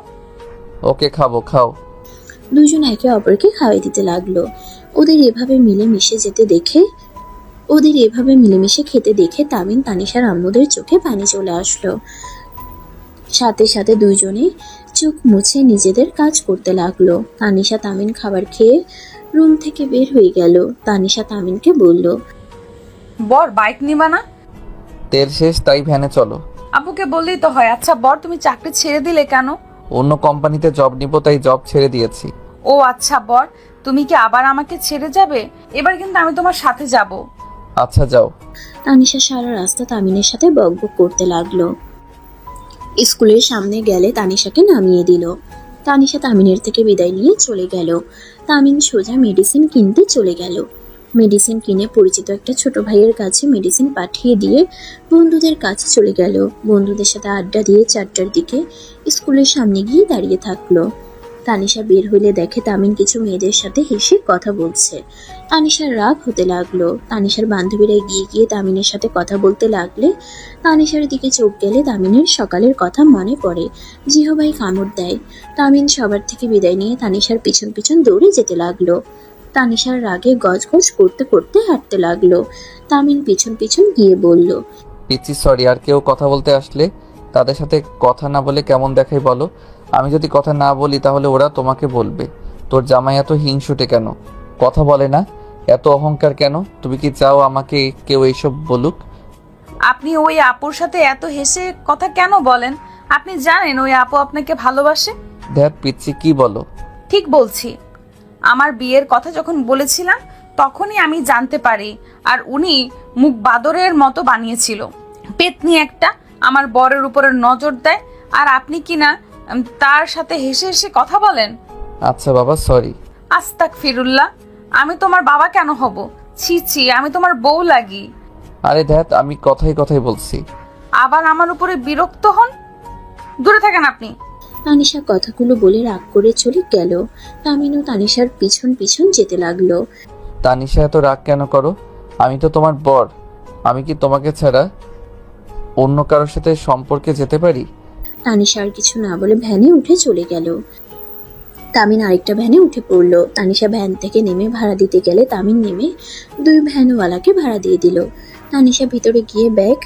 ওকে, খাবো, খাও। দুজন একে অপরকে খাওয়াই দিতে লাগলো। ওদের এভাবে মিলেমিশে খেতে দেখে তামিন তানিশার আম্মুদের চোখে পানি চলে আসলো। সাথে সাথে দুইজনে চোখ মুছে নিজেদের কাজ করতে লাগলো। তানিশা তামিন খাবার খেয়ে রুম থেকে বের হয়ে গেল। তানিশা তামিনকে বলল, বর বাইক নিবা না? তেল শেষ, তাই ভ্যানে চলো। আব্বুকে বললেই তো হয়। আচ্ছা বর, তুমি চাকরি ছেড়ে দিলে কেন? অন্য কোম্পানিতে জব নিব, তাই জব ছেড়ে দিয়েছি। ও আচ্ছা বর, তুমি কি আবার আমাকে ছেড়ে যাবে? এবার কিন্তু আমি তোমার সাথে যাব। আচ্ছা, যাও। তানিশা সারা রাস্তা তামিনের সাথে বকবক করতে লাগলো। স্কুলের সামনে গেলে তানিশাকে নামিয়ে দিল। তানিশা তামিনের থেকে বিদায় নিয়ে চলে গেল। তামিন সোজা মেডিসিন কিনতে চলে গেল। মেডিসিন কিনে পরিচিত একটা ছোট ভাইয়ের কাছে মেডিসিন পাঠিয়ে দিয়ে বন্ধুদের কাছে চলে গেল। বন্ধুদের সাথে আড্ডা দিয়ে 4টার দিকে স্কুলের সামনে গিয়ে দাঁড়িয়ে থাকলো। তানিশা বের হইলে দেখে তামিন কিছু মেয়েদের সাথে হেসে কথা বলছে। তানিশার রাগ হতে লাগলো। তানিশার বান্ধবীরা গিয়ে গিয়ে তামিনের সাথে কথা বলতে লাগলে তানিশার দিকে চোখ গেলে তামিনের সকালের কথা মনে পড়ে। জিহবাই কামড় দেয়। তামিন সবার থেকে বিদায় নিয়ে তানিশার পিছন পিছন দৌড়ে যেতে লাগলো। তানিশার রাগে গজগজ করতে করতে হাঁটতে লাগলো। তামিন পিছন পিছন গিয়ে বলল, পিচ্ছি, সরি। আর কেউ কথা বলতে আসলে তাদের সাথে কথা না বলে কেমন দেখাই বলো? আমি যদি কথা না বলি তাহলে ওরা তোমাকে বলবে তোর জামাই এত হিংসুটে কেন, কথা বলে না, এত অহংকার কেন? তুমি কি চাও আমাকে কেউ এইসব বলুক? আপনি ওই আপুর সাথে এত হেসে কথা কেন বলেন? আপনি জানেন ওই আপু আপনাকে ভালোবাসে? ধ্যাত পিচ্ছি, কি বলো? ঠিক বলছি। আমার বিয়ের কথা যখন বলেছিলাম তখনই আমি জানতে পারি, আর উনি মুখ বাদরের মতো বানিয়েছিল। পেতনি একটা আমার বরের উপরে নজর দেয়, আর আপনি কি না তার সাথে হেসে হেসে কথা বলেন? আচ্ছা বাবা, সরি। আস্তাগফিরুল্লাহ, আমি তোমার বাবা কেন হব? ছি ছি, আমি তোমার বউ লাগি। আরে ধ্যাত, আমি কথাই কথাই বলছি। আবার আমার উপরে বিরক্ত হন, দূরে থাকেন আপনি। তানিশা কথাগুলো বলে রাগ করে চলে গেল। তামিনও তানিশার পিছন পিছন যেতে লাগলো। তানিশা, এত রাগ কেন করো? আমি তো তোমার বর, আমি কি তোমাকে ছাড়া অন্য কারোর সাথে সম্পর্কে যেতে পারি? তানিশা আর কিছু না বলে ভ্যানে উঠে চলে গেল। তামিন আরেকটা ভ্যানে উঠে পড়লো। তানিশা ভ্যান থেকে নেমে ভাড়া দিতে গেলে তামিন নেমে 2 ভ্যানওয়ালাকে ভাড়া দিয়ে দিল। তানিশা ভিতরে গিয়ে ব্যাগ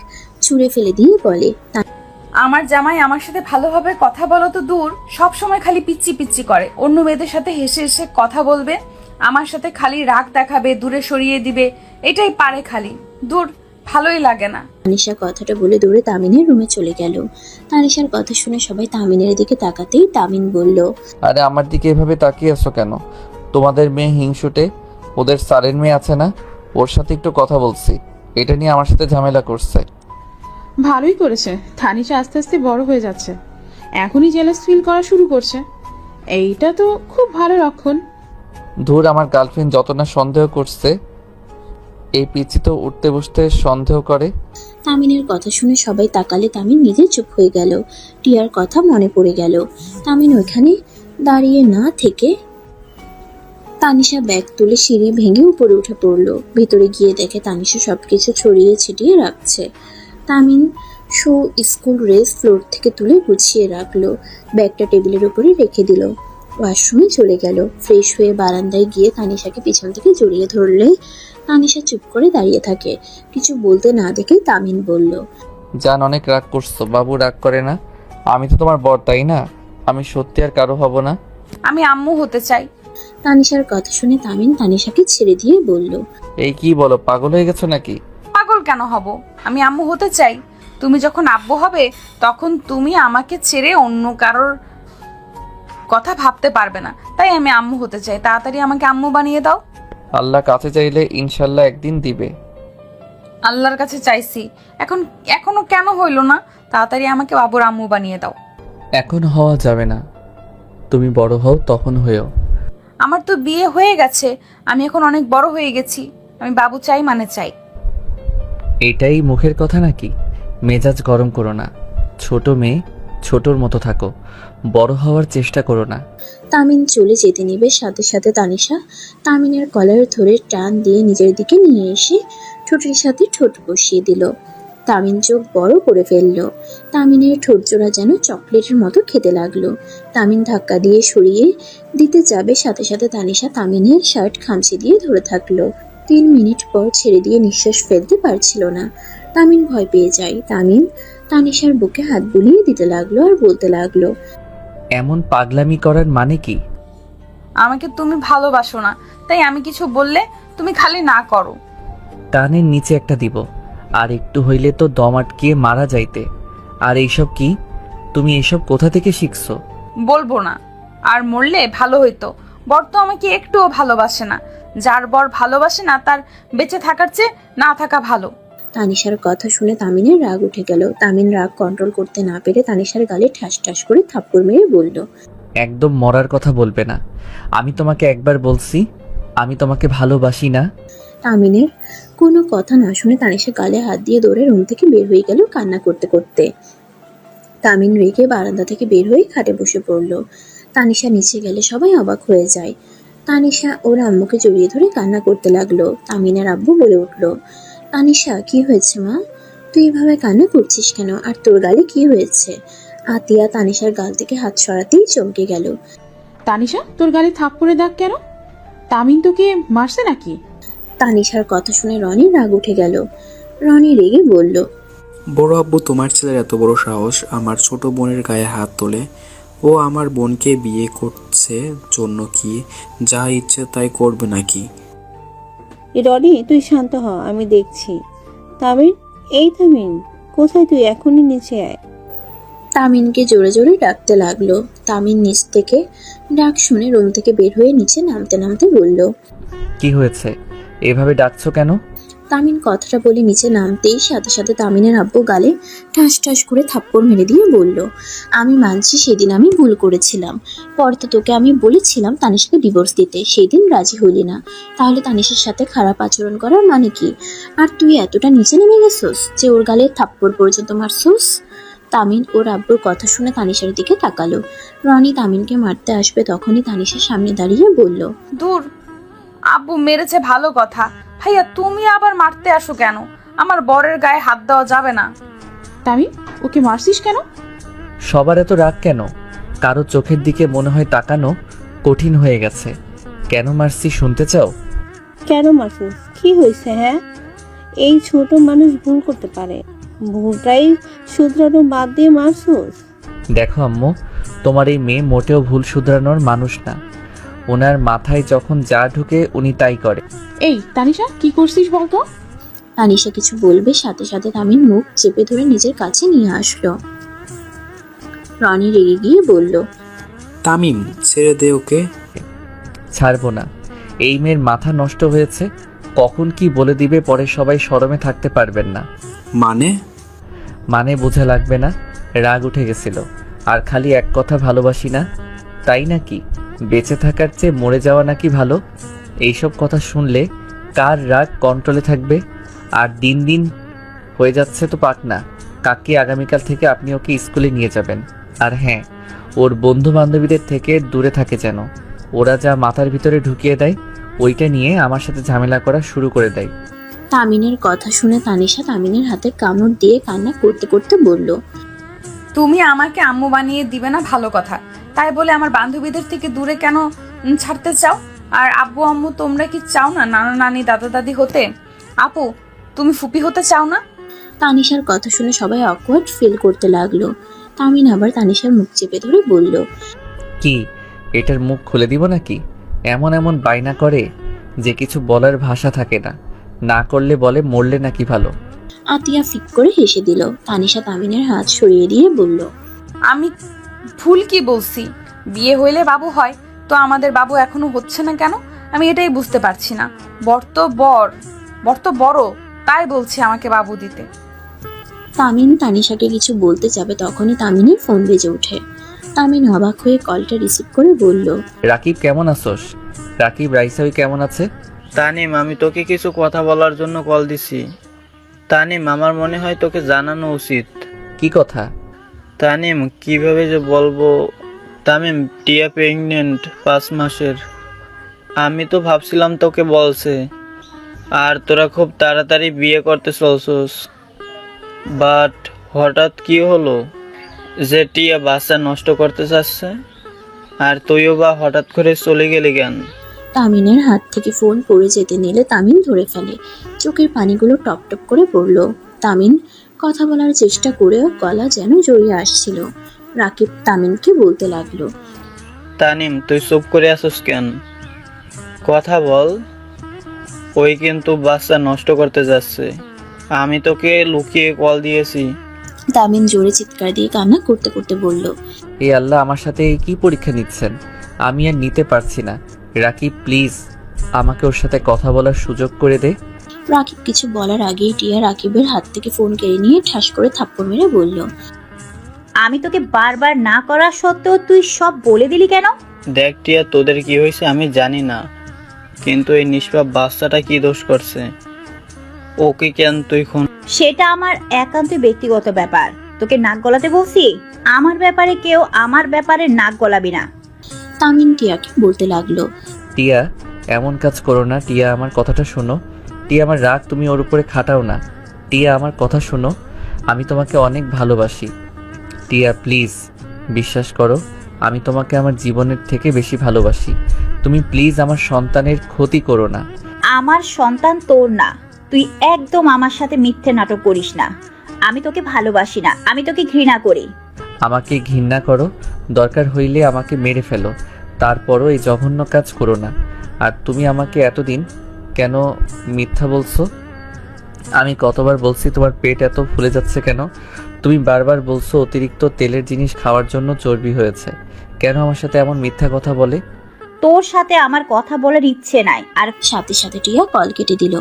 ছুঁড়ে ফেলে দিয়ে বলে, আমার জামাই আমার সাথে ভালোভাবে কথা বলো তো দূর, সব সময় খালি পিচ্চি পিচ্চি করে। অন্য মেয়েদের সাথে হেসে হেসে কথা বলবে, আমার সাথে খালি রাগ দেখাবে, দূরে সরিয়ে দিবে, এটাই পারে খালি। দূর, ভালোই লাগে না। তানিশা কথাটা বলে দৌড়ে তামিনের রুমে চলে গেল। তানিশার কথা শুনে সবাই তামিনের দিকে তাকাতেই তামিন বলল, আরে আমার দিকে এভাবে তাকিয়ে আছো কেন? তোমাদের মেয়ে হিংসুটে, ওদের স্যারের মেয়ে আছে না, ওর সাথে একটু কথা বলছি, এটা নিয়ে আমার সাথে ঝামেলা করছে। ভালোই করেছে, তানিশা আস্তে আস্তে বড় হয়ে যাচ্ছে, এখনই জেলাস ফিল করা শুরু করছে। এইটা তো খুব ভালো লক্ষণ। ধুর, আমার গার্লফ্রেন্ড যত না সন্দেহ করছে, এই পিচি তো উঠতে বসতে সন্দেহ করে। তামিনের কথা শুনে সবাই তাকালে তামিন নিজে চুপ হয়ে গেল। টিয়ার কথা মনে পড়ে গেল। তামিন ওইখানে দাঁড়িয়ে না থেকে তানিশা ব্যাগ তুলে সিঁড়ি ভেঙে উপরে উঠে পড়লো। ভিতরে গিয়ে দেখে তানিশা সবকিছু ছড়িয়ে ছিটিয়ে রাখছে। তামিন স্কুল ড্রেস ফ্লোর থেকে তুলে গুছিয়ে রাখলো। ব্যাগটা টেবিলের উপরে রেখে দিল। ওয়াশরুমে চলে গেল। ফ্রেশ হয়ে বারান্দায় গিয়ে তানিশাকে পিছন থেকে জড়িয়ে ধরলে তানিশা চুপ করে দাঁড়িয়ে থাকে। কিছু বলতে না দেখে তামিন বলল, জান অনেক রাগ করছো, বাবু রাগ করে না। আমি তো তোমার বর, তাই না? আমি সত্যি আর কারো হব না। আমি আম্মু হতে চাই। তানিশার কথা শুনে তামিন তানিশাকে ছেড়ে দিয়ে বলল, এই কি বলো, পাগল হয়ে গেছো নাকি? পাগল কেন হব? আমি আম্মু হতে চাই। তুমি যখন আব্বু হবে তখন তুমি আমাকে ছেড়ে অন্য কারোর কথা ভাবতে পারবে না, তাই আমি আম্মু হতে চাই। তাড়াতাড়ি আমাকে আম্মু বানিয়ে দাও। আল্লাহ কাছে চাইলে ইনশাল্লাহ একদিন দিবে। আল্লাহর কাছে চাইছি, এখনো কেন হইল না? তাড়াতাড়ি আমাকে বাবুর আম্মু বানিয়ে দাও। এখন হওয়া যাবে না, তুমি বড় হও তখন হয়েও। আমার তো বিয়ে হয়ে গেছে, আমি এখন অনেক বড় হয়ে গেছি। আমি বাবু চাই মানে চাই। এটাই মুখের কথা নাকি? মেজাজ গরম করো না। ছোট মেয়ে, ছোটর মতো থাকো, বড় হওয়ার চেষ্টা করো না। তামিন চলে যেতে নিবে, সাথে সাথে তানিশা তামিনের কলার ধরে টান দিয়ে নিজের দিকে নিয়ে এসে ঠোঁটের সাথে ঠোঁট বসিয়ে দিল। তামিন চোখ বড় করে ফেলল। তামিনের ঠোঁট জোড়া যেন চকলেটের মতো খেতে লাগলো। তামিন ধাক্কা দিয়ে সরিয়ে দিতে যাবে, সাথে সাথে তানিশা তামিনের শার্ট খামচি দিয়ে ধরে থাকলো। 3 মিনিট পর ছেড়ে দিয়ে নিঃশ্বাস ফেলতে পারছিল না। তামিন ভয় পেয়ে যায়। তামিন তানিশার বুকে হাত বুলিয়ে দিতে লাগলো আর বলতে লাগলো, এমন পাগলামি করার মানে কি? আমাকে তুমি ভালোবাসো না, তাই আমি কিছু বললে তুমি খালি না করো। কানের নিচে একটা দিব, আর একটু হইলে তো দম আটকিয়ে মারা যাইতে। আর এইসব কি? তুমি এইসব কোথা থেকে শিখছো? বলবো না। আর মরলে ভালো হইতো। বর তো আমাকে একটুও ভালোবাসে না। যার বর ভালোবাসে না তার বেঁচে থাকার চেয়ে না থাকা ভালো। তানিশার কথা শুনে তামিনের রাগ উঠে গেল। তামিন রাগ কন্ট্রোল করতে না পেরে তানিশার গালে ঠাস ঠাস করে থাপ্পড় মেরে বলল, একদম মরার কথা বলবে না। আমি তোমাকে একবার বলছি আমি তোমাকে ভালোবাসি না। তামিনের কোনো কথা না শুনে তানিশা গালে হাত দিয়ে দৌড়ে রুম থেকে বের হয়ে গেল কান্না করতে করতে। তামিন রেগে বারান্দা থেকে বের হয়ে খাটে বসে পড়ল। তানিশা নিচে গেলে সবাই অবাক হয়ে যায়। তানিশা ওর আম্মুকে জড়িয়ে ধরে কান্না করতে লাগলো। তামিনের আব্বু বলে উঠল, তানিশা কি হয়েছে মা? তুই এভাবে কান্না করছিস কেন? আর তোর গালে কি হয়েছে? আতিয়া তানিশার গাল থেকে হাত সরাতেই চমকে গেল। তানিশা, তোর গালে থাপ্পড়ে দাগ কেন? তামিন তোকে মারছে নাকি? তানিশার কথা শুনে রনির রাগ উঠে গেল। রনি রেগে বলল, বড় আব্বু, তোমার ছেলের এত বড় সাহস আমার ছোট বোনের গায়ে হাত তোলে। ও আমার বোনকে বিয়ে করছে জন্য কি যা ইচ্ছে তাই করবে নাকি? রনি, তুই শান্ত হ, আমি দেখছি। তামিন, এই তামিন, কোথায় তুই? এখনই নিচে আয়। তামিনকে জোরে জোরে ডাকতে লাগলো। তামিন নিচ থেকে ডাক শুনে রুম থেকে বের হয়ে নিচে নামতে নামতে বলল, কি হয়েছে? এভাবে ডাকছো কেন? তামিন কথাটা বলে নিচে নামতেই সাথে সাথে তামিনের আব্বু গালে ঠাস ঠাস করে থাপ্পড় মেরে দিয়ে বলল, আমি মানছি সেদিন আমি ভুল করেছিলাম। পরে তো তোকে আমি বলেছিলাম তানিশাকে ডিভোর্স দিতে, সেই দিন রাজি হইলি না। তাহলে তানিশার সাথে খারাপ আচরণ করার মানে কি? আর তুই এতটা নিচে নেমে গেছোস যে ওর গালে থাপ্পড় পর্যন্ত মারছোস? তামিন ওর আব্বুর কথা শুনে তানিশার দিকে তাকালো। রনি তামিনকে মারতে আসবে তখনই তানিশার সামনে দাঁড়িয়ে বলল, দূর, আব্বু মেরেছে ভালো কথা। ভাইয়া তুমি আবার মারতে আসো কেন? আমার বরের গায়ে হাত দেওয়া যাবে না। তামিন, ওকে মারছিস কেন? সবার এত রাগ কেন? কারো চোখের দিকে মনে হয় তাকানো কঠিন হয়ে গেছে। কেন মারছি শুনতে চাও? কেন মারছিস? কি হয়েছে? হ্যাঁ, এই ছোট মানুষ ভুল করতে পারে, ভুলটাই শুধরানো বাদ দিয়ে মারছিস? দেখো আম্মু, তোমার এই মেয়ে মোটেও ভুল শুধরানোর মানুষ না। ওনার মাথায় যখন যা ঢুকে উনি তাই করে। এই তানিশা, কি করছিস বলতো? তানিশা কিছু বলবে, সাথে সাথে তামিন মুখ চেপে ধরে নিজের কাছে নিয়ে আসলো। রনি রেগে গিয়ে বলল, তামিম, ছেড়ে দে ওকে। ছাড়বো না। এই মেয়ের মাথা নষ্ট হয়েছে, কখন কি বলে দিবে পরে সবাই শরমে থাকতে পারবেন না। মানে বোঝা লাগবে না। রাগ উঠে গেছিল, আর খালি এক কথা ভালোবাসি না, তাই নাকি? বেঁচে থাকার চেয়ে মরে যাওয়া নাকি ভালো? এইসব কথা শুনলে কার রাগ কন্ট্রোলে থাকবে? আর দিন দিন হয়ে যাচ্ছে তো পাকনা। কাকি আগামীকাল থেকে আপনি ওকে স্কুলে নিয়ে যাবেন। আর হ্যাঁ, ওর বন্ধু বান্ধবীদের থেকে দূরে থাকে যেন। ওরা যা মাথার ভিতরে ঢুকিয়ে দেয় ওইটা নিয়ে আমার সাথে ঝামেলা করা শুরু করে দেয়। তামিনের কথা শুনে তানিশা তামিনের হাতে কামড় দিয়ে কান্না করতে করতে বলল, তুমি আমাকে আম্মু বানিয়ে দিবে না ভালো কথা, তাই বলে আমার বান্ধবীদের থেকে দূরে কেন ছাড়তে চাও? আর আব্বু আম্মু তোমরা কি চাও না নানা নানি দাদা দাদি হতে? আপু, তুমি ফুপি হতে চাও না? তানিশার কথা শুনে সবাই অকওয়ার্ড ফিল করতে লাগলো। তামিন আবার তানিশার মুখ চেপে ধরে বলল, কি এটার মুখ খুলে দিব নাকি? এমন এমন বায়না করে যে কিছু বলার ভাষা থাকে না, না করলে বলে মরলে নাকি ভালো। আতিয়া ফিক করে হেসে দিল। তানিশা তামিনের হাত সরিয়ে দিয়ে বলল, আমি ভুল কি বলছি? বিয়ে হইলে বাবু হয়, তো আমাদের বাবু এখনো হচ্ছে না কেন? আমি এটাই বুঝতে পারছি না। বর তো বড়, তাই বলছি আমাকে বাবু দিতে। তামিন তানিশাকে কিছু বলতে যাবে তখনই তামিনের ফোন বেজে ওঠে। তামিন অবাক হয়ে কলটা রিসিভ করে বলল, রাকিব কেমন আছোস? রাকিব রাইসাই কেমন আছে? তানিম, আমি তোকে কিছু কথা বলার জন্য কল দিছি। তানিম, আমার মনে হয় তোকে জানানো উচিত। কি কথা? তানিম, কিভাবে যে বলবো। তামিম, টিয়া প্রেগনেন্ট 5 মাসের। আমি তো ভাবছিলাম তোকে বলছে, আর তোরা খুব তাড়াতাড়ি বিয়ে করতে চলছস। বাট হঠাৎ কি হলো যে টিয়া বাচ্চা নষ্ট করতে চাচ্ছে? আর তুইও বা হঠাৎ করে চলে গেলি কেন? তামিনের হাত থেকে ফোন পড়ে যেতে নিলে তামিন ধরে ফেলে। চোখের পানিগুলো টপ টপ করে পড়ল। তামিন কথা বলার চেষ্টা করেও গলা যেন জড়িয়ে আসছিল। রাকিব তামিনকে বলতে লাগলো, তানিম, তুই চুপ করে আসিস কেন? কথা বল। ওই কিন্তু বাচ্চা নষ্ট করতে যাচ্ছে। আমি তোকে লুকিয়ে কল দিয়েছি। তামিন জোরে চিৎকার দিয়ে কান্না করতে করতে বলল, এই আল্লাহ, আমার সাথে কি পরীক্ষা নিচ্ছেন? আমি আর নিতে পারছি না। রাকিব প্লিজ আমাকে ওর সাথে কথা বলার সুযোগ করে দে। রাকিব কিছু বলার আগেই টিয়া রাকিবের হাত থেকে ফোন কেড়ে নিয়ে ঠাস করে থাপ্পড় মেরে বলল, আমি তোকে বারবার না করা সত্ত্বেও তুই সব বলে দিলি কেন? দেখ টিয়া, তোদের কি হয়েছে আমি জানি না, কিন্তু এই নিষ্পাপ বাচ্চাটা কি দোষ করছে? ওকে কেন তুই খুন? সেটা আমার একান্ত ব্যক্তিগত ব্যাপার। তোকে নাক গলাতে বলছি? আমার ব্যাপারে কেউ আমার ব্যাপারে নাক গলাবি না। তামিন টিয়াকে বলতে লাগলো, টিয়া, এমন কাজ করো না। টিয়া, আমার কথাটা শোনো। টিয়া, আমার রাগ তুমি ওর উপরে খাটাও না। টিয়া, আমার কথা শোনো। আমি তোমাকে অনেক ভালোবাসি। টিয়া প্লিজ বিশ্বাস করো, আমি তোমাকে আমার জীবনের থেকে বেশি ভালোবাসি। তুমি প্লিজ আমার সন্তানের ক্ষতি করো না। আমার সন্তান তোর না। তুই একদম আমার সাথে মিথ্যে নাটক করিস না। আমি তোকে ভালোবাসি না, আমি তোকে ঘৃণা করি। আমাকে ঘৃণা করো, দরকার হইলে আমাকে মেরে ফেলো, তারপরও এই জঘন্য কাজ করো না। আর তুমি আমাকে এতদিন কেন মিথ্যা বলছো? আমি কতবার বলছি তোমার পেট এত ফুলে যাচ্ছে কেন? তুমি বারবার বলছো অতিরিক্ত তেলের জিনিস খাওয়ার জন্য চর্বি হয়েছে। কেন আমার সাথে এমন মিথ্যা কথা বলে? তোর সাথে আমার কথা বলার ইচ্ছে নাই। আর সাথে সাথে টিয়া কল কেটে দিল।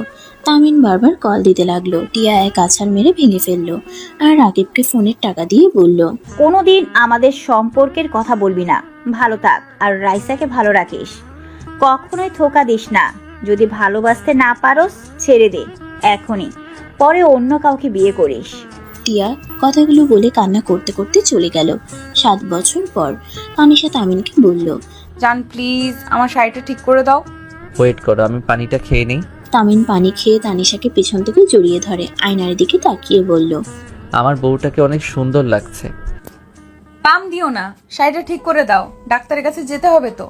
তামিন বারবার কল দিতে লাগলো। টিয়া এক আছাড় মেরে ভেঙে ফেললো আর রাকিবকে ফোনের টাকা দিয়ে বলল, কোনোদিন আমাদের সম্পর্কের কথা বলবি না। ভালো থাক, আর রাইসাকে ভালো রাখিস। কখনোই ধোঁকা দিস না। যদি ভালোবাসতে না পারোস ছেড়ে দে এখনই, পরে অন্য কাউকে বিয়ে করিস। টিয়া কথাগুলো বলে কান্না করতে করতে চলে গেল। 7 বছর পর তানিশা তামিনকে বলল, জান প্লিজ আমার শাড়িটা ঠিক করে দাও। ওয়েট করো, আমি পানিটা খেয়ে নিই। তামিন পানি খেয়ে তানিশাকে পেছন থেকে জড়িয়ে ধরে আয়নার দিকে তাকিয়ে বলল, আমার বউটাকে অনেক সুন্দর লাগছে। পাম দিও না, শাড়িটা ঠিক করে দাও, ডাক্তারের কাছে যেতে হবে তো।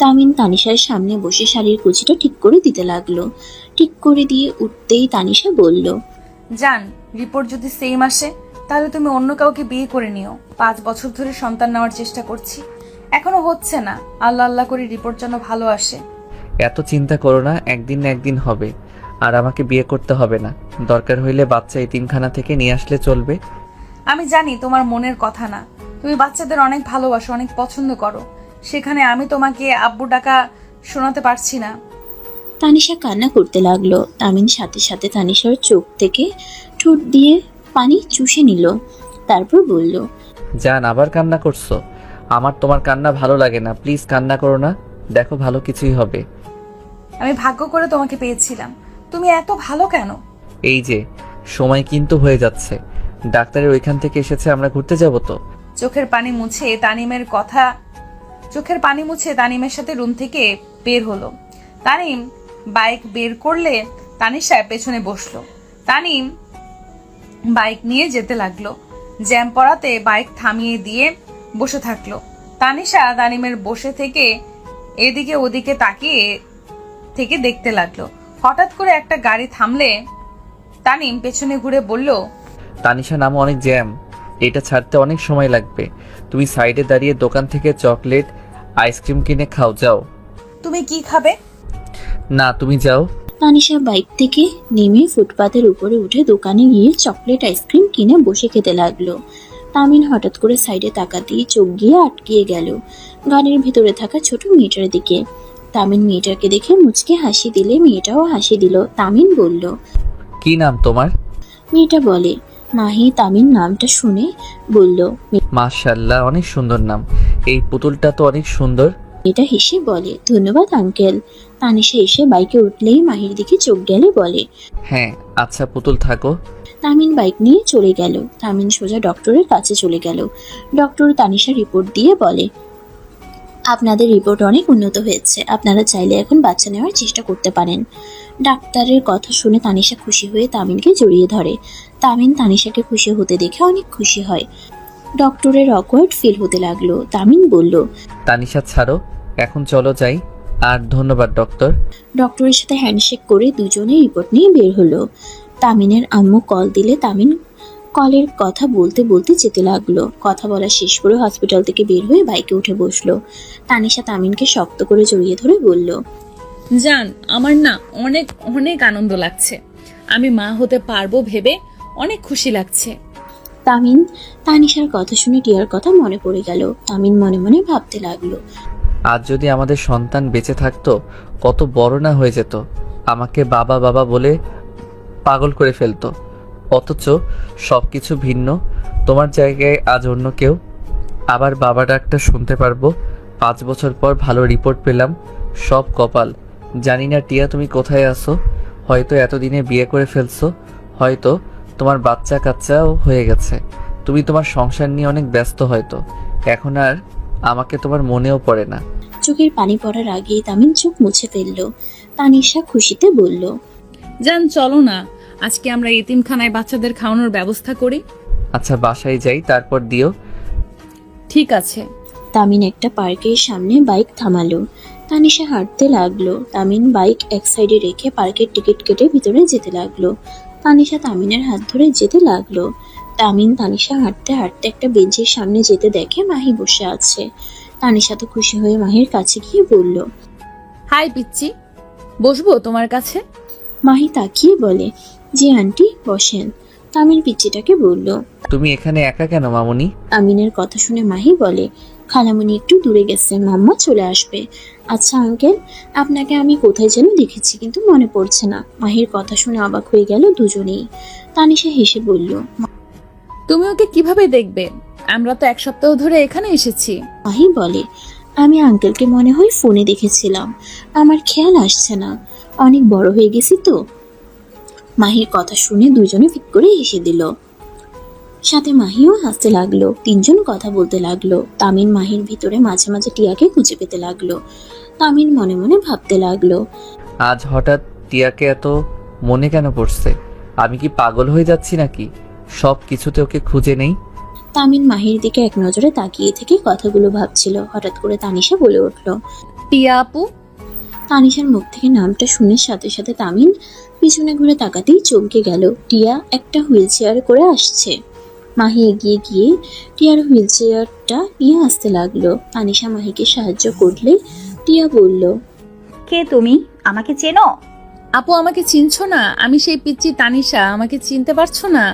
তামিন তানিশার সামনে বসে শাড়ির কুচিটা ঠিক করে দিতে লাগলো। ঠিক করে দিয়ে উঠতেই তানিশা বলল, জান, রিপোর্ট যদি সেম আসে তাহলে তুমি অন্য কাউকে বিয়ে করে নিও। 5 বছর ধরে সন্তান নেওয়ার চেষ্টা করছি, এখনো হচ্ছে না। আল্লাহ আল্লাহ করে রিপোর্ট যেন ভালো আসে। এত চিন্তা করো না, একদিন না একদিন হবে। আর আমাকে বিয়ে করতে হবে না, দরকার হইলে বাচ্চা এতিমখানা থেকে নিয়ে আসলে চলবে। আমি জানি তোমার মনের কথা না, তুমি বাচ্চাদের অনেক ভালোবাসো, অনেক পছন্দ করো। সেখানে আমি তোমাকে আব্বু ডাকা শোনাতে পারছি না। তানিশা কান্না করতে লাগলো। তামিন সাথে সাথে তানিশার চোখ থেকে ঠোঁট দিয়ে পানি চুষে নিল। তারপর বলল, জান, আবার কান্না করছো? আমার তোমার কান্না ভালো লাগে না, প্লিজ কান্না করো না। দেখো ভালো কিছুই হবে। আমি ভাগ্য করে তোমাকে পেয়েছিলাম, তুমি এত ভালো কেন? এই যে সময় কিন্তু হয়ে যাচ্ছে, ডাক্তারের ওইখান থেকে এসেছে, আমরা ঘুরতে যাব তো। চোখের পানি মুছে তানিমের সাথে রুম থেকে বের হলো। তানিম বাইক বের করলে তানিশা পেছনে বসলো। তানিম বাইক নিয়ে যেতে লাগলো। জ্যাম পড়াতে বাইক থামিয়ে দিয়ে বসে থাকলো। তানিশা তানিমের বসে থেকে এদিকে ওদিকে তাকিয়ে থেকে দেখতে লাগলো। হঠাৎ করে একটা গাড়ি থামলে তানিম পেছনে ঘুরে বলল, তানিশা নামে অনেক জ্যাম, এটা ছাড়তে অনেক সময় লাগবে। তুমি সাইডে দাঁড়িয়ে দোকান থেকে চকলেট আইসক্রিম কিনে খাও, যাও। তুমি কি খাবে? না, তুমি যাও। তানিশা বাইক থেকে নেমে ফুটপাতের উপরে উঠে দোকানে গিয়ে চকলেট আইসক্রিম কিনে বসে খেতে লাগলো। তামিন হঠাৎ করে সাইডে তাকাতেই চোখ গিয়ে আটকিয়ে গেল গাড়ির ভিতরে থাকা ছোট মেয়েটার দিকে। তামিন মেয়েটাকে দেখে মুচকে হাসি দিলে মেয়েটাও হাসি দিল। তামিন বলল, কি নাম তোমার? মেয়েটা বলে। মাহি তামিন নামটা শুনে বলল, মাশাআল্লাহ, অনেক সুন্দর নাম। এই পুতুলটা তো অনেক সুন্দর। মেয়েটা হেসে বলে, ধন্যবাদ আঙ্কেল। তানিশা এসে বাইকে উঠলেই মাহির দিকে চোখ গেলে বলে, হ্যাঁ আচ্ছা পুতুল থাকো। তামিন বাইক নিয়ে চলে গেল। তামিন সোজা ডক্টরের কাছে চলে গেল। ডক্টর তানিশার রিপোর্ট দিয়ে বলে, আপনাদের রিপোর্ট অনেক উন্নত হয়েছে, আপনারা চাইলে এখন বাচ্চা নেওয়ার চেষ্টা করতে পারেন। ডাক্তারের কথা শুনে তানিশা খুশি হয়ে তামিনকে জড়িয়ে ধরে। তামিন তানিশাকে খুশি হতে দেখে অনেক খুশি হয়। ডক্টরের অকওয়ার্ড ফিল হতে লাগলো। তামিন বলল, তানিশা ছাড়ো, এখন চলো যাই। আর ধন্যবাদ ডক্টর। ডক্টরের সাথে হ্যান্ডশেক করে দুজনে রিপোর্ট নিয়ে বের হলো। তামিনের আম্মু কল দিলে তামিন কলের কথা বলতে বলতে যেতে লাগলো। কথা বলা শেষ করে হসপিটাল থেকে বের হয়ে বাইকে উঠে বসলো। তানিশা তামিনকে শক্ত করে জড়িয়ে ধরে বলল, জান, আমার না অনেক অনেক আনন্দ লাগছে। আমি মা হতে পারবো ভেবে অনেক খুশি লাগছে। তামিন তানিশার কথা শুনে টিয়ার কথা মনে পড়ে গেল। তামিন মনে মনে ভাবতে লাগলো, আজ যদি আমাদের সন্তান বেঁচে থাকতো কত বড় না হয়ে যেত, আমাকে বাবা বাবা বলে পাগল করে ফেলতো। অথচ সবকিছু ভিন্ন, তোমার জায়গায় আজ অন্য কেউ। আবার বাবা ডাকটা শুনতে পারবো। 5 বছর পর ভালো রিপোর্ট পেলাম, সব কপাল। জানি না টিয়া তুমি কোথায় আছো, হয়তো এতদিনে বিয়ে করে ফেলছো, হয়তো তোমার বাচ্চা কাচ্চাও হয়ে গেছে। তুমি তোমার সংসার নিয়ে অনেক ব্যস্ত, হয়তো এখন আর আমাকে তোমার মনেও পড়ে না। চোখের পানি পড়ার আগেই তামিন চোখ মুছে ফেললো। তানিশা খুশিতে বলল, জান, চলো না আজকে আমরা এতিমখানায় বাচ্চাদের খাওয়ানোর ব্যবস্থা করি। আচ্ছা বাসায় যাই, তারপর দিও। ঠিক আছে। তামিন একটা পার্কের সামনে বাইক থামালো। তানিশা হাঁটতে লাগলো। তামিন বাইক এক সাইডে রেখে পার্কের টিকিট কেটে ভিতরে যেতে লাগলো। তানিশা তামিনের হাত ধরে যেতে লাগলো। তামিন তানিশা হাঁটতে হাঁটতে একটা বেঞ্চের সামনে যেতে দেখে মাহি বসে আছে। তানিশা তো খুশি হয়ে মাহির কাছে গিয়ে বলল, হাই পিচ্চি, বসবো তোমার কাছে? মাহি তাকিয়ে বলে, জি আন্টি বসেন। তামিন পিচ্চিটাকে বলল। তুমি এখানে একা কেন মামুনি? আমিনের কথা শুনে মাহি বলে, খালামণি একটু দূরে গেছে, মাম্মা চলে আসবে। আচ্ছা আঙ্কেল, আপনাকে আমি কোথায় যেন দেখেছি কিন্তু মনে পড়ছে না। মাহির কথা শুনে অবাক হয়ে গেল দুজনেই। তানিশা হেসে বলল, তুমি ওকে কিভাবে দেখবে? আমরা তো 1 সপ্তাহ ধরে এখানে এসেছি। মাহি বলে, আমি আঙ্কেলকে মনে হয় ফোনে দেখেছিলাম, আমার খেয়াল আসছে না, অনেক বড় হয়ে গেছি তো। মাহির কথা শুনে দুজনে ফিক করে হেসে দিল। সাথে মাহিও হাসতে লাগলো। তিনজন কথা বলতে লাগলো। তামিন মাহির ভিতরে মাঝে মাঝে টিয়াকে খুঁজে পেতে লাগলো। তামিন মনে মনে ভাবতে লাগলো, আজ হঠাৎ টিয়াকে এত মনে কেন পড়ছে? আমি কি পাগল হয়ে যাচ্ছি নাকি? সব কিছুতে ওকে খুঁজে নেই। তামিন মাহির দিকে এক নজরে তাকিয়ে থেকে কথাগুলো ভাবছিল। হঠাৎ করে তানিশা বলে উঠল, টিয়া আপু। তানিশার মুখ থেকে নামটা শুনে সাথে সাথে তামিন পিছনে ঘুরে তাকাতেই চমকে গেল। টিয়া একটা হুইল চেয়ার করে আসছে। মাহি এগিয়ে গিয়ে টিয়ার হুইল চেয়ারটা নিয়ে আসতে লাগলো। তানিশা মাহিকে সাহায্য করলে টিয়া বলল, কে তুমি? আমাকে চেনো? আপু, আমাকে চিনছো না? আমি সেই পিচ্চি তানিশা, আমাকে চিনতে পারছো না?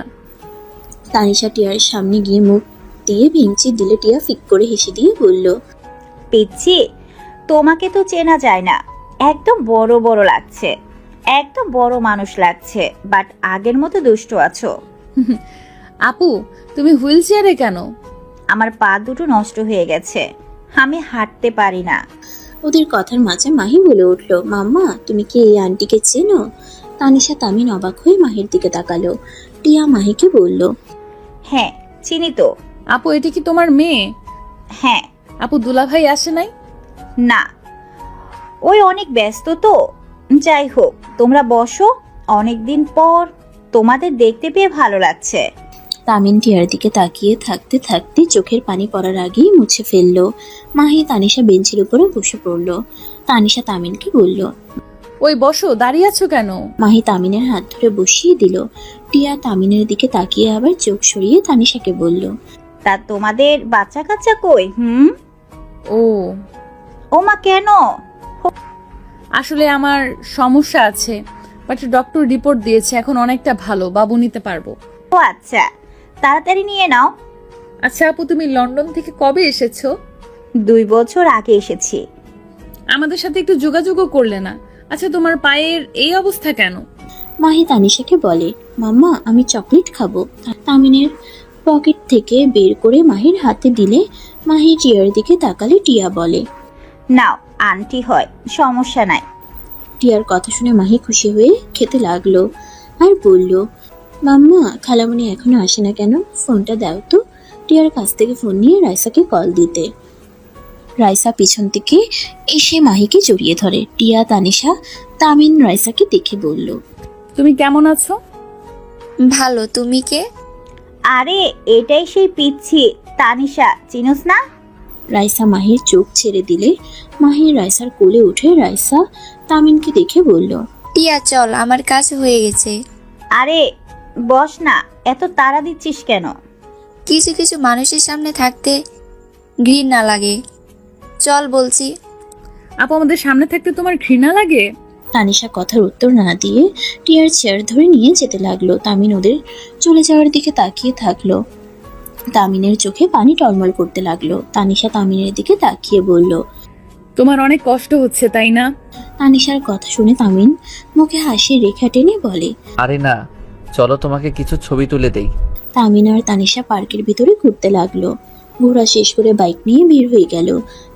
তানিশা টিয়ার সামনে গিয়ে মুখ দিয়ে ভেঙচি দিলে টিয়া ফিক করে হেসে দিয়ে বলল, পিচ্ছি, তোমাকে তো চেনা যায় না। একদম বড় বড় লাগছে, একদম বড় মানুষ লাগছে, বাট আগের মতো দুষ্ট আছো। আপু, তুমি হুইল চেয়ারে কেন? আমার পা দুটো নষ্ট হয়ে গেছে, আমি হাঁটতে পারি না। ওদের কথার মাঝে মাহি বলে উঠল, মাম্মা তুমি কি এই আন্টিকে চেনো? তানিশা তামিন অবাক হয়ে মাহির দিকে তাকালো। টিয়া মাহিকে বলল, হ্যাঁ চিনি তো। আপু, এটা কি তোমার মেয়ে? হ্যাঁ। আপু, দুলাভাই আসে নাই? না, ওই অনেক ব্যস্ত তো। যাই হোক, তোমরা বসো, অনেকদিন পর তোমাদের দেখতে পেয়ে ভালো লাগছে। তামিন টিয়ার দিকে তাকিয়ে থাকতে থাকতে চোখের পানি পড়ার আগেই মুছে ফেললো। মাহি তানিশা বেঞ্চের উপরে বসে পড়ল। তানিশা তামিনকে বলল। ওই বসো, দাঁড়িয়ে আছো কেন? মাহি তামিনের হাত ধরে বসিয়ে দিল। টিয়া তামিনের দিকে তাকিয়ে আবার চোখ সরিয়ে তানিশাকে বলল। তা তোমাদের বাচ্চা কাচ্চা কই? ও ও মা, কেন? আসলে আমার সমস্যা আছে, বাট ডক্টর রিপোর্ট দিয়েছে এখন অনেকটা ভালো, বাবু নিতে পারবো। ও আচ্ছা, তাড়াতাড়ি নিয়ে নাও। আচ্ছা আপু, তুমি লন্ডন থেকে কবে এসেছো? 2 বছর আগে এসেছি। আমাদের সাথে একটু যোগাযোগও করলে না। আচ্ছা তোমার পায়ের এই অবস্থা কেন? মাহি তানিশাকে বলে, মাম্মা আমি চকলেট খাবো। তামিনের পকেট থেকে বের করে মাহির হাতে দিলে মাহি টিয়ার দিকে তাকালে টিয়া বলে, নাও, আন্টি হয়, সমস্যা নাই। টিয়ার কথা শুনে মাহি খুশি হয়ে খেতে লাগলো আর বলল, মাম্মা খালামণি এখনো আসে না কেন? ফোনটা দাও তো। টিয়ার কাছ থেকে ফোন নিয়ে রাইসাকে কল দিতে রাইসা পিছন থেকে এসে মাহিকে জড়িয়ে ধরে। টিয়া তানিশা তামিন রাইসাকে দেখে বলল, তুমি কেমন আছো? ভালো, তুমি কে? আরে এটাই সেই পিচ্ছি তানিশা, চিনোস না? রাইসা মাহির চোখ ছেড়ে দিলে মাহি রাইসার কোলে উঠে রাইসা তামিনকে দেখে বলল, টিয়া চল, আমার কাজ হয়ে গেছে। আরে বস না, এত তাড়া দিচ্ছিস কেন? কিছু কিছু মানুষের সামনে থাকতে ঘৃণা লাগে। চল বলছি। আপু আমাদের সামনে থাকতে তোমার ঘৃণা লাগে? তানিশা কথার উত্তর না দিয়ে টিয়ার চেয়ার ধরে নিয়ে যেতে লাগলো। তামিন ওদের চলে যাওয়ার দিকে তাকিয়ে থাকলো। তামিনের চোখে পানি টলমল করতে লাগলো। তানিশা তামিনের দিকে তাকিয়ে বলল, তোমার অনেক কষ্ট হচ্ছে তাই না? তানিশার কথা শুনে তামিন মুখে হাসির রেখা টেনে বলে, আরে না, চলো তোমাকে কিছু ছবি তুলে দেই। তামিন আর তানিশা পার্কের ভিতরে ঘুরতে লাগলো। ঘোরা শেষ করে বাইক নিয়ে বের হয়ে গেল।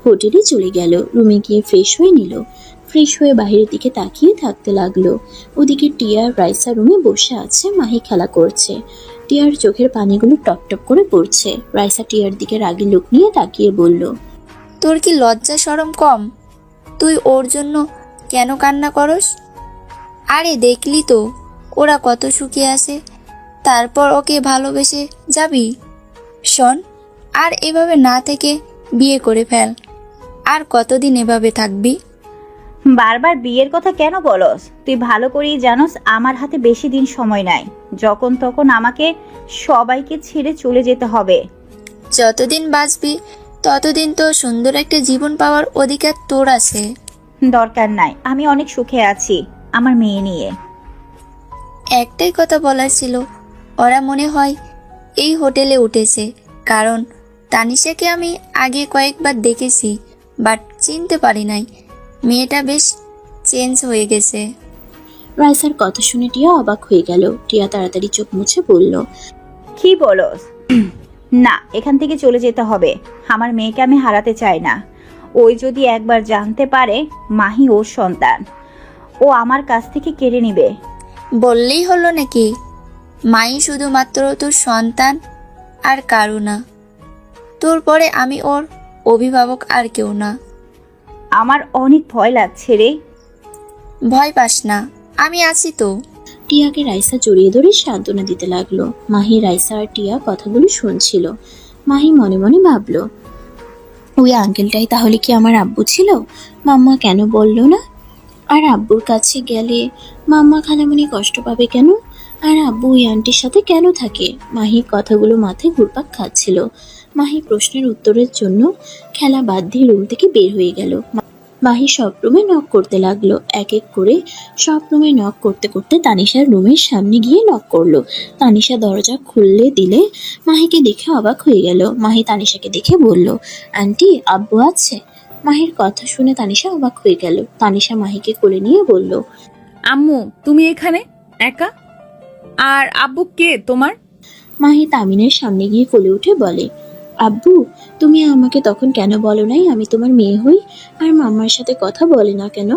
হোটেলে চলে গেল। রুমে গিয়ে ফ্রেশ হয়ে নিল। ফ্রেশ হয়ে বাইরের দিকে তাকিয়ে থাকতে লাগলো। ওদিকে টিয়া রাইসা রুমে বসে আছে, মাহি খেলা করছে। টিয়ার চোখের পানিগুলো টপ টপ করে পড়ছে। রাইসা টিয়ার দিকে রাগী লোক নিয়ে তাকিয়ে বলল, তোর কি লজ্জা শরম কম? তুই ওর জন্য কেন কান্না করস? আরে দেখলি তো ওরা কত সুখে আছে, তারপর ওকে ভালোবেসে যাবি? শোন, আর এভাবে না থেকে বিয়ে করে ফেল। আর কতদিন এভাবে থাকবি? বারবার বিয়ের কথা কেন বলস? তুই ভালো করেই জানোস আমার হাতে বেশি দিন সময় নাই। যখন তখন আমাকে সবাইকে ছেড়ে চলে যেতে হবে। যতদিন বাঁচবি ততদিন তো সুন্দর একটা জীবন পাওয়ার অধিকার তোর আছে। দরকার নাই, আমি অনেক সুখে আছি আমার মেয়ে নিয়ে। একটাই কথা বলার ছিল, ওরা মনে হয় এই হোটেলে উঠেছে, কারণ তানিশাকে আমি আগে কয়েকবার দেখেছি, বাট চিনতে পারি নাই। মেয়েটা বেশ চেঞ্জ হয়ে গেছে। রাইসার কথা শুনে টিয়া অবাক হয়ে গেল। টিয়া তাড়াতাড়ি চোখ মুছে বলল, কি বলস? না, এখান থেকে চলে যেতে হবে। আমার মেয়েকে আমি হারাতে চাই না। ওই যদি একবার জানতে পারে মাহি ওর সন্তান, ও আমার কাছ থেকে কেড়ে নিবে। বললেই হলো নাকি? মাই শুধুমাত্র তোর সন্তান আর কারু না। তোর পরে আমি ওর অভিভাবক আর কেউ না। আমার অনেক ভয় লাগছে রে। ভয় পাস না, আমি আছি তো। টিয়াকে রাইসা জড়িয়ে ধরে সান্ত্বনা দিতে লাগলো। মাহি রাইসা আর টিয়া কথাগুলো শুনছিল। মাহি মনে মনে ভাবলো, ওই আঙ্কেলটাই তাহলে কি আমার আব্বু ছিল? মাম্মা কেন বলল না? আর আব্বুর কাছে গেলে মাম্মা খালামণি কষ্ট পাবে কেন? আর আব্বু ওই আন্টির সাথে কেন থাকে? মাহি কথাগুলো মাথায় ঘুরপাক খাচ্ছিল। মাহি প্রশ্নের উত্তরের জন্য খেলা বাদ দিয়ে রুম থেকে বের হয়ে গেল। মাহি সব রুমে নক করতে লাগলো। এক এক করে সব রুমে নক করতে করতে তানিশার রুমের সামনে গিয়ে নক করলো। তানিশা দরজা খুললে দিলে মাহিকে দেখে অবাক হয়ে গেল। মাহি তানিশাকে দেখে বলল, আন্টি আব্বু আছে? মাহির কথা শুনে তানিশা অবাক হয়ে গেল। তানিশা মাহিকে কোলে নিয়ে বলল, আম্মু তুমি এখানে একা? আর আব্বু কে তোমার? মাহি তামিনের সামনে গিয়ে কোলে উঠে বলে, আব্বু তুমি আমাকে তখন কেন বলো নাই আমি তোমার মেয়ে হই? আর মাম্মার সাথে কথা বলে না কেন?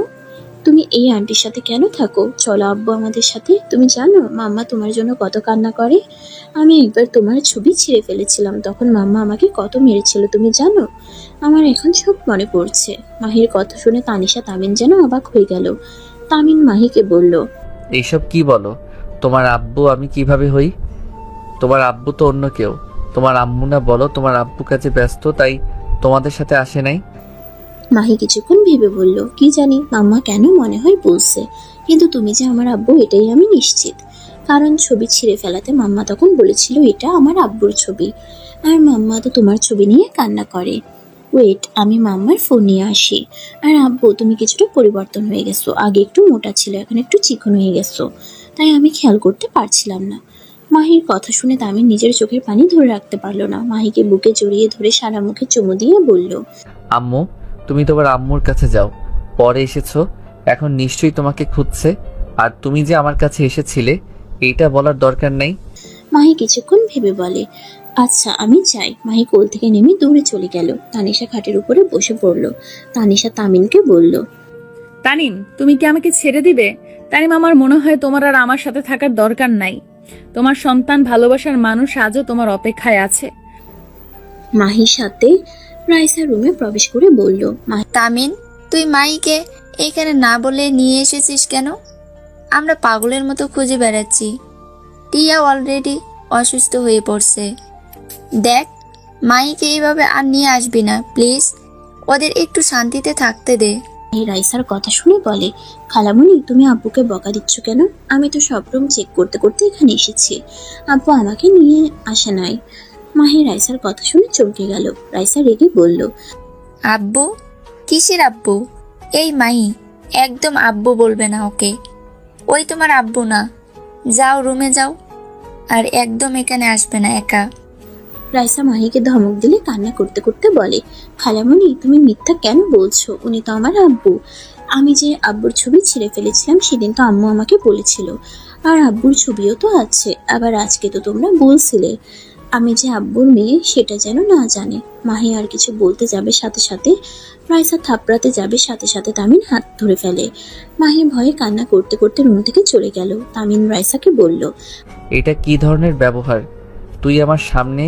তুমি এই আন্টির সাথে কেন থাকো? চলো আব্বু আমাদের সাথে। তুমি জানো মাম্মা তোমার জন্য কত কান্না করে? আমি একবার তোমার ছবি ছিঁড়ে ফেলেছিলাম, তখন মাম্মা আমাকে কত মেরেছিল তুমি জানো? আমার এখন সব মনে পড়ছে। মাহির কথা শুনে তানিশা তামিন যেন অবাক হয়ে গেল। তামিন মাহিকে বলল, এইসব কি বলো? তোমার আব্বু আমি কিভাবে হই? তোমার আব্বু তো অন্য কেউ। তোমার আম্মু না বলো? তোমার আব্বু কাজে ব্যস্ত, তাই তোমাদের সাথে আসে নাই। মাহি কিছুক্ষণ ভেবে বলল, কি জানি মাম্মা কেন মনে হয় বলছে, কিন্তু তুমি যে আমার আব্বু এটাই আমি নিশ্চিত। কারণ ছবি ছিঁড়ে ফেলাতে মাম্মা তখন বলেছিল এটা আমার আব্বুর ছবি, আর মাম্মা তো তোমার ছবি নিয়ে কান্না করে। ওয়েট, আমি মাম্মার ফোন নিয়ে আসি। আর আব্বু, তুমি কিছুটা পরিবর্তন হয়ে গেছো, আগে একটু মোটা ছিল, এখন একটু চিকন হয়ে গেছো, তাই আমি খেয়াল করতে পারছিলাম না। মাহির কথা শুনে তামিন নিজের চোখের পানি ধরে রাখতে পারলো না। মাহিকে বুকে জড়িয়ে ধরে সারা মুখে চুমু দিয়ে বলল, আম্মু, তুমি তোমার আম্মুর কাছে যাও। পরে এসেছো, এখন নিশ্চয়ই তোমাকে খুঁজছে। আর তুমি যে আমার কাছে এসেছিলে এইটা বলার দরকার নেই। মাহি কিছুক্ষণ ভেবে বলে, আচ্ছা আমি যাই। মাহি কোল থেকে নেমে দৌড়ে চলে গেল। তানিশা খাটের উপরে বসে পড়ল। তানিশা তামিনকে বলল, তানিম, তুমি কি আমাকে ছেড়ে দিবে? তানিম, আমার মনে হয় তোমার আর আমার সাথে থাকার দরকার নাই। তোমার সন্তান, ভালোবাসার মানুষ আজও তোমার অপেক্ষায় আছে। মাহির সাথে রাইসা রুমে প্রবেশ করে বলল, তামিন, তুই মাইকে এখানে না বলে নিয়ে এসেছিস কেন? আমরা পাগলের মতো খুঁজে বেড়াচ্ছি। টিয়া অলরেডি অসুস্থ হয়ে পড়ছে। দেখ, মাইকে এইভাবে আর নিয়ে আসবি না প্লিজ। ওদের একটু শান্তিতে থাকতে দে। রাইসার কথা শুনে বলে, খালামণি তুমি আব্বুকে বকা দিচ্ছ কেন? আমি তো সব রুম চেক করতে করতে এখানে এসেছি, আব্বু আমাকে নিয়ে আসে নাই। মাহি রাইসার কথা শুনে চমকে গেল। রাইসা রেগে বলল, আব্বু? কিসের আব্বু? এই মাই, একদম আব্বু বলবে না ওকে। ওই তোমার আব্বু না। যাও রুমে যাও, আর একদম এখানে আসবে না একা। রাইসা মাহিকে ধমক দিলে কান্না করতে করতে বলে, খালামণি তুমি মিথ্যা কেন বলছো? উনি তো আমার আব্বু। আমি যে আব্বুর ছবি ছিঁড়ে ফেলেছিলাম সেদিন তো আম্মু আমাকে বলেছিল, আর আব্বুর ছবিও তো আছে। আবার আজকে তো তোমরা বলছিলে আমি যে আব্বুর মেয়ে, সেটা যেন না জানে। মাহি আর কিছু বলতে যাবে সাথে সাথে রাইসা থাপড়াতে যাবে, সাথে সাথে তামিন হাত ধরে ফেলে। মাহি ভয়ে কান্না করতে করতে রুম থেকে চলে গেল। তামিন রাইসাকে বলল, এটা কি ধরনের ব্যবহার? তুই আমার সামনে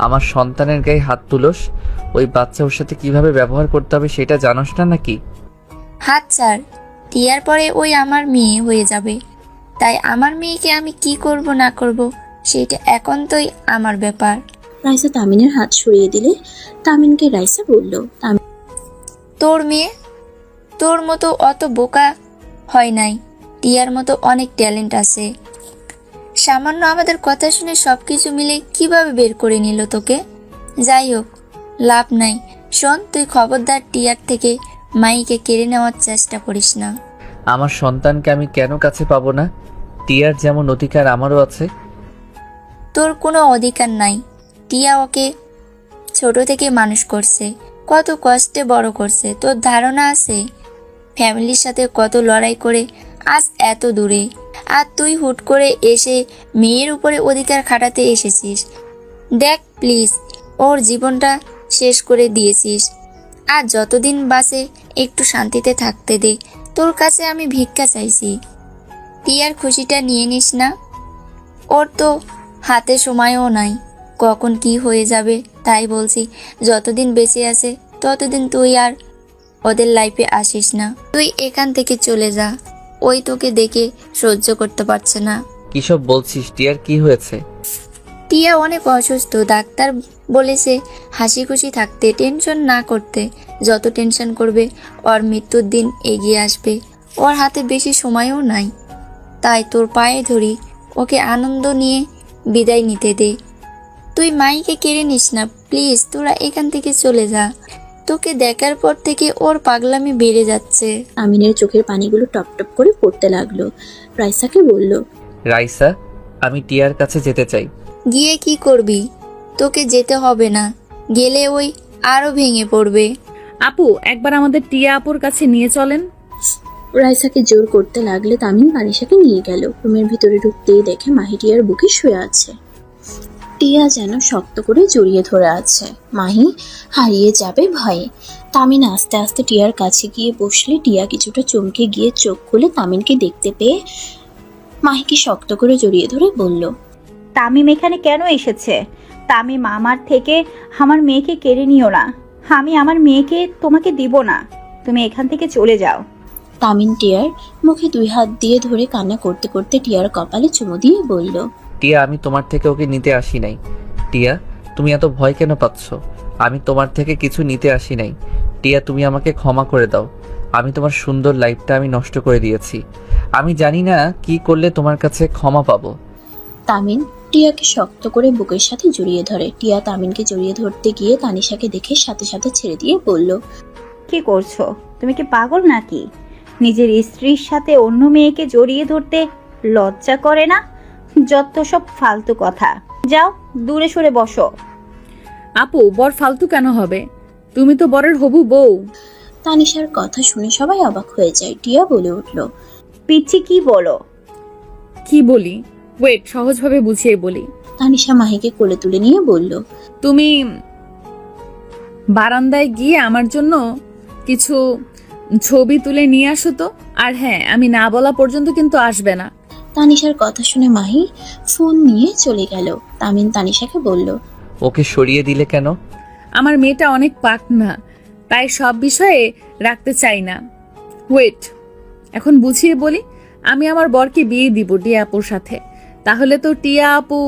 আমার সন্তানের গায়ে হাত তুলোস? ওই বাচ্চা ওর সাথে কিভাবে ব্যবহার করতে হবে সেটা জানোস না নাকি? হাত ছাড়। টিয়ার পরে ওই আমার মেয়ে হয়ে যাবে, তাই আমার মেয়েকে আমি কি করব না করব সেটা একান্তই আমার ব্যাপার। রাইসা তামিনের হাত সরিয়ে দিলে তামিনকে রাইসা বলল, তোর মেয়ে তোর মতো অত বোকা হয় নাই। টিয়ার মতো অনেক ট্যালেন্ট আছে। সামান্য আমাদের কথা শুনে সবকিছু মিলে কিভাবে বের করে নিল তোকে? যাই হোক, লাভ নাই। শোন, তুই খবরদার টিয়ার থেকে মাইকে কেড়ে নেওয়ার চেষ্টা করিস না। আমার সন্তানকে আমি কেন কাছে পাবো না? টিয়ার যেমন অধিকার আমারও আছে। তোর কোনো অধিকার নাই। টিয়া ওকে ছোট থেকে মানুষ করছে, কত কষ্টে বড় করছে। তোর ধারণা আছে ফ্যামিলির সাথে কত লড়াই করে আজ এত দূরে, আর তুই হুট করে এসে মেয়ের উপরে অধিকার খাটাতে এসেছিস। দেখ প্লিজ, ওর জীবনটা শেষ করে দিয়েছিস। আর যতদিন বাঁচে একটু শান্তিতে থাকতে দে। তোর কাছে আমি ভিক্ষা চাইছি। টিয়ার খুশিটা নিয়ে নিস না। ওর তো হাতে সময়ও নাই, কখন কি হয়ে যাবে। তাই বলছি, যতদিন বেঁচে আছে ততদিন তুই আর ওদের লাইফে আসিস না। তুই এখান থেকে চলে যা। ওই তোকে দেখে সহ্য করতে পারছে না। কিসব বলছিস? টিয়ার কি হয়েছে? টিয়া অনেক অসুস্থ। ডাক্তার বলেছে হাসি খুশি থাকতে, টেনশন না করতে। যত টেনশন করবে ওর মৃত্যুর দিন এগিয়ে আসবে। ওর হাতে বেশি সময়ও নাই। তাই তোর পায়ে ধরি, ওকে আনন্দ নিয়ে বিদায় নিতে দে। তুই মাইকে কেড়ে নিস না প্লিজ। তোরা এখান থেকে চলে যা। তোকে দেখার পর থেকে ওর পাগলামি বেড়ে যাচ্ছে। আমিনের চোখের পানিগুলো টপ টপ করে পড়তে লাগলো। রাইসাকে বলল, রাইসা, আমি টিয়ার কাছে যেতে চাই। গিয়ে কি করবি? তোকে যেতে হবে না। গেলে ওই আরো ভেঙে পড়বে। আপু, একবার আমাদের টিয়া আপুর কাছে নিয়ে চলেন। রাইসাকে জোর করতে লাগলে তামিন তানিশাকে নিয়ে গেল। রুমের ভিতরে ঢুকতেই দেখে মাহি টিয়ার বুকে শুয়ে আছে। টিয়া যেন শক্ত করে জড়িয়ে ধরে আছে। মাহি হারিয়ে যাবে ভয়ে। তামিন আস্তে আস্তে টিয়ার কাছে গিয়ে বসলে টিয়া কিছুটা চমকে গিয়ে চোখ খুলে তামিনকে দেখতে পেয়ে মাহিকে শক্ত করে জড়িয়ে ধরে বলল, তামিম এখানে কেন এসেছে? তামিম আমার থেকে আমার মেয়েকে কেড়ে নিও না। আমি আমার মেয়েকে তোমাকে দিব না। তুমি এখান থেকে চলে যাও। তামিন টিয়ার মুখে 2 হাত দিয়ে ধরে কান্না করতে করতে টিয়ার কপালে চুমু দিয়ে বলল, টিয়া, আমি তোমার থেকে ওকে নিতে আসি নাই। টিয়া, তুমি এত ভয় কেন পাচ্ছ? আমি তোমার থেকে কিছু নিতে আসি নাই। টিয়া, তুমি আমাকে ক্ষমা করে দাও। আমি তোমার সুন্দর লাইফটা আমি নষ্ট করে দিয়েছি। আমি জানি না কি করলে তোমার কাছে ক্ষমা পাবো। তামিন টিয়াকে শক্ত করে বুকের সাথে জড়িয়ে ধরে। টিয়া তামিনকে জড়িয়ে ধরতে গিয়ে তানিশাকে দেখে সাথে সাথে ছেড়ে দিয়ে বলল, কি করছো? তুমি কি পাগল নাকি? নিজের স্ত্রীর সাথে অন্য মেয়েকে জড়িয়ে ধরতে লজ্জা করে না? যত সব ফালতু কথা। যাও, দূরে সরে বসো। আপু, বর ফালতু কেন হবে? তুমি তো বরের হবু বউ। তানিশার কথা শুনে সবাই অবাক হয়ে যায়। টিয়া বলে উঠল, পিচ্ছি, কি বলো? কি বলি? ওয়েট, সহজভাবে বুঝিয়ে বলি। তানিশা মাহিকে কোলে তুলে নিয়ে বলল, তুমি বারান্দায় গিয়ে আমার জন্য কিছু ছবি তুলে নিয়ে আসো তো। আর হ্যাঁ, আমি না বলা পর্যন্ত কিন্তু আসবে না। তানিশার কথা শুনে মাহি ফোন নিয়ে চলে গেল। তামিন তানিশাকে বলল, ওকে সরিয়ে দিলে কেন? আমার মেয়েটা অনেক পাকনা, তাই সব বিষয়ে রাখতে চাই না। ওয়েট, এখন বুঝিয়ে বলি। আমি আমার বরকে বিয়ে দিব টিয়া আপুর সাথে। তাহলে তো টিয়া আপু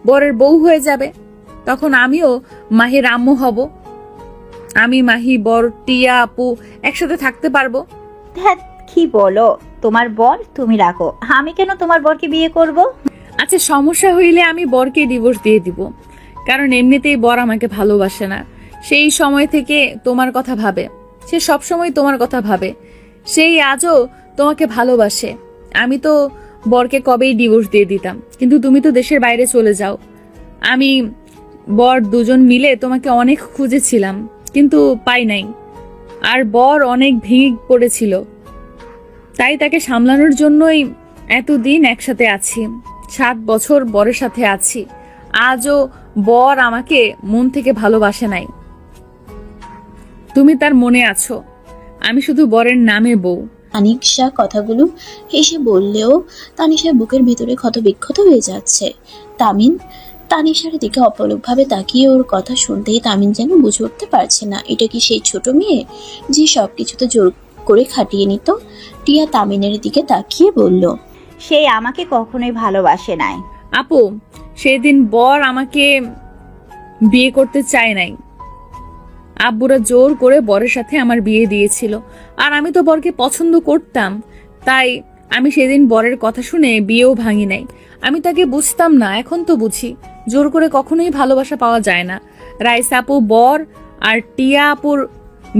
বরের বউ হয়ে যাবে। তখন আমিও মাহির আম্মু হব। আমি, মাহি, বর, টিয়া আপু একসাথে থাকতে পারবো। ধ্যাৎ, কি বলো? তোমার বর তুমি রাখো, আমি কেন তোমার বরকে বিয়ে করব? আচ্ছা, সমস্যা হইলে আমি বরকে ডিভোর্স দিয়ে দিব। কারণ এমনিতেই বর আমাকে ভালোবাসে না। সেই সময় থেকে তোমার কথা ভাবে। সে সব সময় তোমার কথা ভাবে। সেই আজও তোমাকে ভালোবাসে। আমি তো বরকে কবেই ডিভোর্স দিয়ে দিতাম, কিন্তু তুমি তো দেশের বাইরে চলে যাও। আমি, বর দুজন মিলে তোমাকে অনেক খুঁজেছিলাম, কিন্তু পাই নাই। আর বর অনেক ভেঙে পড়েছিল, তাই তাকে সামলানোর জন্যই এতদিন একসাথে আছি। 7 বছর বরের সাথে আছি। আজও বর আমাকে মন থেকে ভালোবাসে নাই। তুমি তার মনে আছো। আমি শুধু বরের নামে বউ। তানিশা কথাগুলো হেসে বললেও তানিশার বুকের ভিতরে ক্ষতবিক্ষত হয়ে যাচ্ছে। তামিন তানিশার দিকে অপলকভাবে তাকিয়ে ওর কথা শুনতেই তামিন যেন বুঝে উঠতে পারছে না, এটা কি সেই ছোট মেয়ে যে সবকিছুতে জোর করে খাটিয়ে নিত? টিয়া তামিনের দিকে তাকিয়ে বলল, সে আমাকে কখনোই ভালোবাসে নাই। আপু, সেদিন বর আমাকে বিয়ে করতে চায় নাই। আব্বুরা জোর করে বরের সাথে আমার বিয়ে দিয়েছিল। আর আমি তো বরকে পছন্দ করতাম, তাই আমি সেদিন বরের কথা শুনে বিয়েও ভাঙি নাই। আমি তাকে বুঝতাম না, এখন তো বুঝি। জোর করে কখনোই ভালোবাসা পাওয়া যায় না। রাইসা আপু, বর আর টিয়া আপুর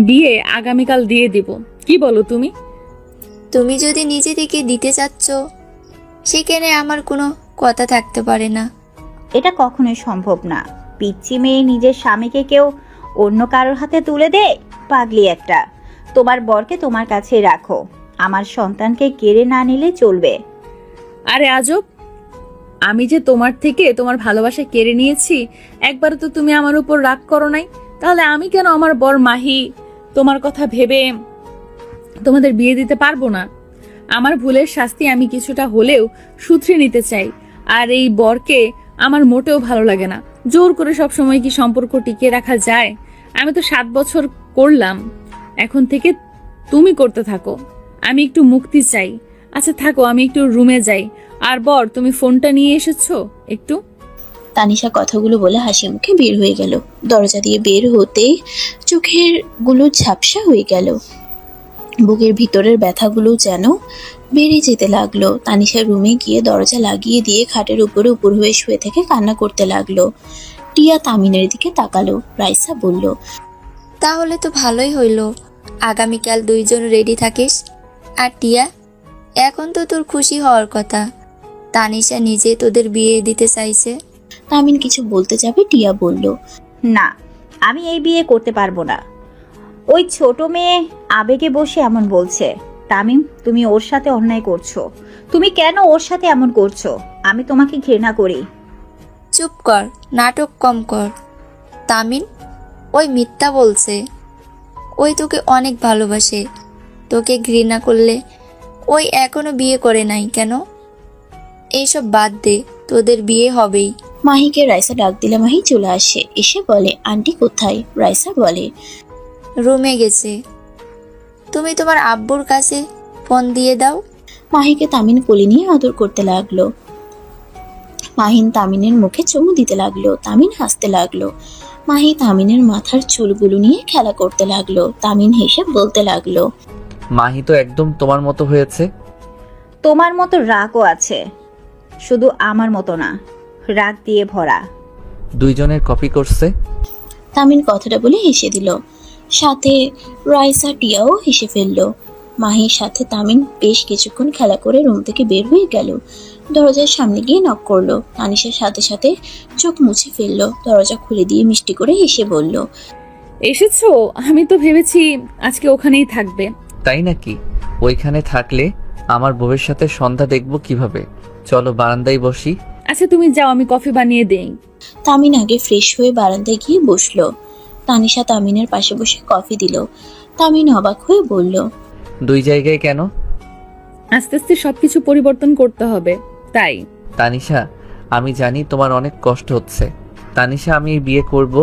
বিয়ে আগামীকাল দিয়ে দিব। কি বলো তুমি? তুমি যদি নিজে থেকে দিতে চাচ্ছ, সেখানে আমার কোনো কথা থাকতে পারে না। এটা কখনোই সম্ভব না। পিচ্ছি মেয়ে নিজের স্বামীকে কেউ অন্য কারোর হাতে তুলে দেয়? পাগলি একটা। তোমার বরকে তোমার কাছে রাখো, আমার সন্তানকে কেড়ে না নিলে চলবে। আরে আজব! আমি যে তোমার থেকে তোমার ভালোবাসা কেড়ে নিয়েছি, একবার তো তুমি আমার উপর রাগ করো নাই। তাহলে আমি কেন আমার বর মাহি তোমার কথা ভেবে তোমাদের বিয়ে দিতে পারবো না? আমার ভুলের শাস্তি আমি কিছুটা হলেও শুধরে নিতে চাই। আর এই বরকে আমার মোটেও ভালো লাগে না। জোর করে সব সময় কি সম্পর্ক টিকিয়ে রাখা যায়? আমি তো 7 বছর করলাম, এখন থেকে তুমি করতে থাকো। আমি একটু মুক্তি চাই। আচ্ছা থাকো, আমি একটু রুমে যাই। আর বর, তুমি ফোনটা নিয়ে এসেছো একটু? তানিশা কথাগুলো বলে হাসি মুখে বের হয়ে গেল। দরজা দিয়ে বের হতেই চোখের গুলো ঝাপসা হয়ে গেল। বুকের ভিতরের ব্যথাগুলো যেন বেড়ে যেতে লাগলো। তানিশা রুমে গিয়ে দরজা লাগিয়ে দিয়ে খাটের উপরে উপর হয়ে শুয়ে থেকে কান্না করতে লাগলো। টিয়া তামিনের দিকে তাকালো। রাইসা বলল, তাহলে তো ভালোই হইলো। আগামীকাল 2 জন রেডি থাকিস। আর টিয়া, এখন তো তোর খুশি হওয়ার কথা। তানিশা নিজে তোদের বিয়ে দিতে চাইছে। তামিন কিছু বলতে যাবে, টিয়া বলল, না, আমি এই বিয়ে করতে পারবো না। ওই ছোট মেয়ে আবেগে বসে এমন বলছে। তামিম, তুমি ওর সাথে অন্যায় করছো। তুমি কেন ওর সাথে এমন করছো? আমি তোমাকে ঘৃণা করি। চুপ কর, নাটক কম কর। তামিন, ওই মিথ্যা বলছে। ওই তোকে অনেক ভালোবাসে। তোকে ঘৃণা করলে ওই এখনো বিয়ে করে নাই কেন? এইসব বাদ দে, তোদের বিয়ে হবেই। মাহিকে রাইসা ডাক দিলে মাহি চলে আসে। এসে বলে, আন্টি কোথায়? রাইসা বলে, রুমে গেছে। তুমি তোমার আব্বুর কাছে ফোন দিয়ে দাও। মাহিকে তামিন কোলে নিয়ে আদর করতে লাগলো। মাহিন তামিনের মুখে চুমু দিতে লাগলো। তামিন হাসতে লাগলো। মাহি তামিনের মাথার চুলগুলো নিয়ে খেলা করতে লাগলো। তামিন হেসে বলতে লাগলো, মাহি তো একদম তোমার মতো হয়েছে। তোমার মতো রাগও আছে, শুধু আমার মতো না, রাগ দিয়ে ভরা। দুইজনের কপি করছে। তামিন কথাটা বলে হেসে দিল। সাথে রাইসা টিয়াও হেসে ফেলল। মাহির সাথে তামিন বেশ কিছুক্ষণ খেলা করে রুম থেকে বের হয়ে গেল। দরজার সামনে গিয়ে নক করলো। তানিশার সাথে সাথে চোখ মুছে ফেললো। দরজা খুলে দিয়ে মিষ্টি করে হেসে বলল, এসেছো? আমি তো ভেবেছি আজকে ওখানেই থাকবে। তাই নাকি? ওইখানে থাকলে আমার বউয়ের সাথে সন্ধ্যা দেখবো কিভাবে? চলো বারান্দায় বসি। আচ্ছা তুমি যাও, আমি কফি বানিয়ে দেই। তামিন আগে ফ্রেশ হয়ে বারান্দায় গিয়ে বসলো। তানিশা তামিনের পাশে বসে কফি দিল। তামিন অবাক হয়ে বলল, দুই জায়গায় কেন? আস্তে আস্তে সবকিছু পরিবর্তন করতে হবে, তাই। তানিশা, আমি জানি তোমার অনেক কষ্ট হচ্ছে। তানিশা, আমি এই বিয়ে করব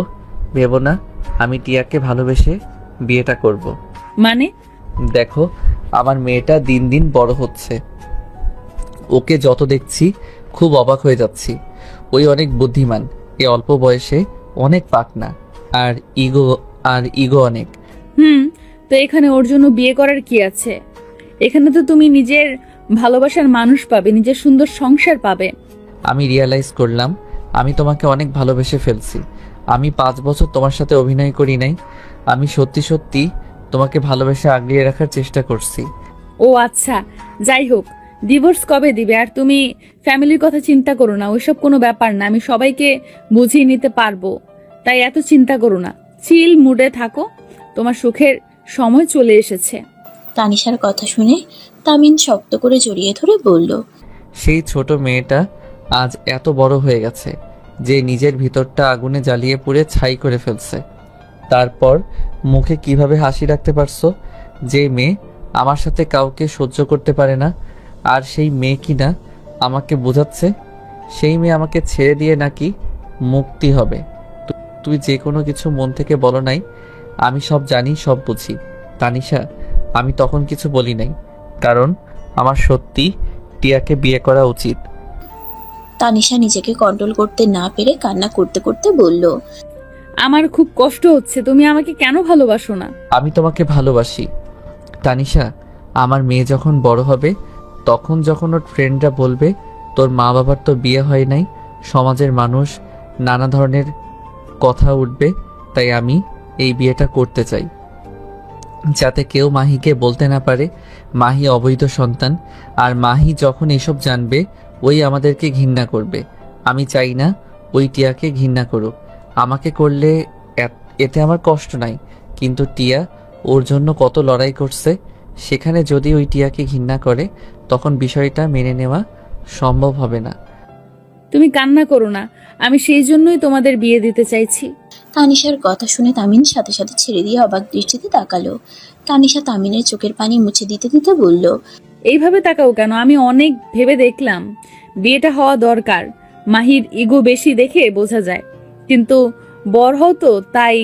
ভেবো না। আমি টিয়াকে ভালোবেসে বিয়েটা করব। মানে? দেখো, আমার মেয়েটা দিন দিন বড় হচ্ছে। ওকে যত দেখছি খুব অবাক হয়ে যাচ্ছি। ওই অনেক বুদ্ধিমান, এ অল্প বয়সে অনেক পাকনা, আর ইগো অনেক। তো এখানে ওর জন্য বিয়ে করার কি আছে? এখানে তো তুমি নিজের ভালোবাসার মানুষ পাবে, নিজের সুন্দর সংসার পাবে। আমি রিয়ালাইজ করলাম আমি তোমাকে অনেক ভালোবেসে ফেলছি। আমি 5 বছর তোমার সাথে অভিনয় করি নাই। আমি সত্যি সত্যি তোমাকে ভালোবেসে আগলিয়ে রাখার চেষ্টা করছি। ও আচ্ছা, যাই হোক, ডিভোর্স কবে দিবে? আর তুমি ফ্যামিলির কথা চিন্তা করো না, ওইসব কোনো ব্যাপার না, আমি সবাইকে বুঝিয়ে নিতে পারবো। তাই এত চিন্তা করো না, চিল মুডে থাকো, তোমার সুখের সময় চলে এসেছে। তানিশার কথা শুনে তামিন শক্ত করে জড়িয়ে ধরে বলল, সেই ছোট মেয়েটা আজ এত বড় হয়ে গেছে যে নিজের ভিতরটা আগুনে জ্বালিয়ে পুড়ে ছাই করে ফেলছে। তারপর মুখে কিভাবে হাসি রাখতে পারছো? যে মেয়ে আমার সাথে কাউকে সহ্য করতে পারে না, আর সেই মেয়ে কিনা আমাকে বোঝাচ্ছে সেই মেয়ে আমাকে ছেড়ে দিয়ে নাকি মুক্তি হবে। তুই যে কোনো কিছু মন থেকে বলো নাই। আমি সব জানি, সব বুঝি। তানিশা, আমি তখন কিছু বলি নাই, কারণ আমার সত্যি টিয়াকে বিয়ে করা উচিত। তানিশা নিজেকে কন্ট্রোল করতে না পেরে কান্না করতে করতে বলল, আমার খুব কষ্ট হচ্ছে, তুমি আমাকে কেন ভালোবাসো না? আমি তোমাকে ভালোবাসি তানিশা। আমার মেয়ে যখন বড় হবে, তখন যখন ওর ফ্রেন্ডরা বলবে তোর মা বাবার তো বিয়ে হয় নাই, সমাজের মানুষ নানা ধরনের কথা উঠবে, তাই আমি এই বিয়েটা করতে চাই, যাতে কেউ মাহিকে বলতে না পারে মাহি অবৈধ সন্তান। আর মাহি যখন এসব জানবে, ওই আমাদেরকে ঘৃণা করবে। আমি চাই না ওই টিয়াকে ঘৃণা করুক। আমাকে করলে এতে আমার কষ্ট নাই, কিন্তু টিয়া ওর জন্য কত লড়াই করছে। সেখানে যদি ওই টিয়াকে ঘৃণা করে, তখন বিষয়টা মেনে নেওয়া সম্ভব হবে না। তুমি কান্না করো না, আমি সেই জন্যই তোমাদের বিয়ে দিতে চাইছি। তানিশার কথা শুনে তামিন সাথে সাথে ছেড়ে দিয়ে অবাক দৃষ্টিতে তাকালো। তানিশা তামিনের চোখের পানি মুছে দিতে দিতে বলল, এইভাবে তাকাও কেন? আমি অনেক ভেবে দেখলাম বিয়েটা হওয়া দরকার। মাহির ইগো বেশি দেখে বোঝা যায়, কিন্তু বড় হও তো, তাই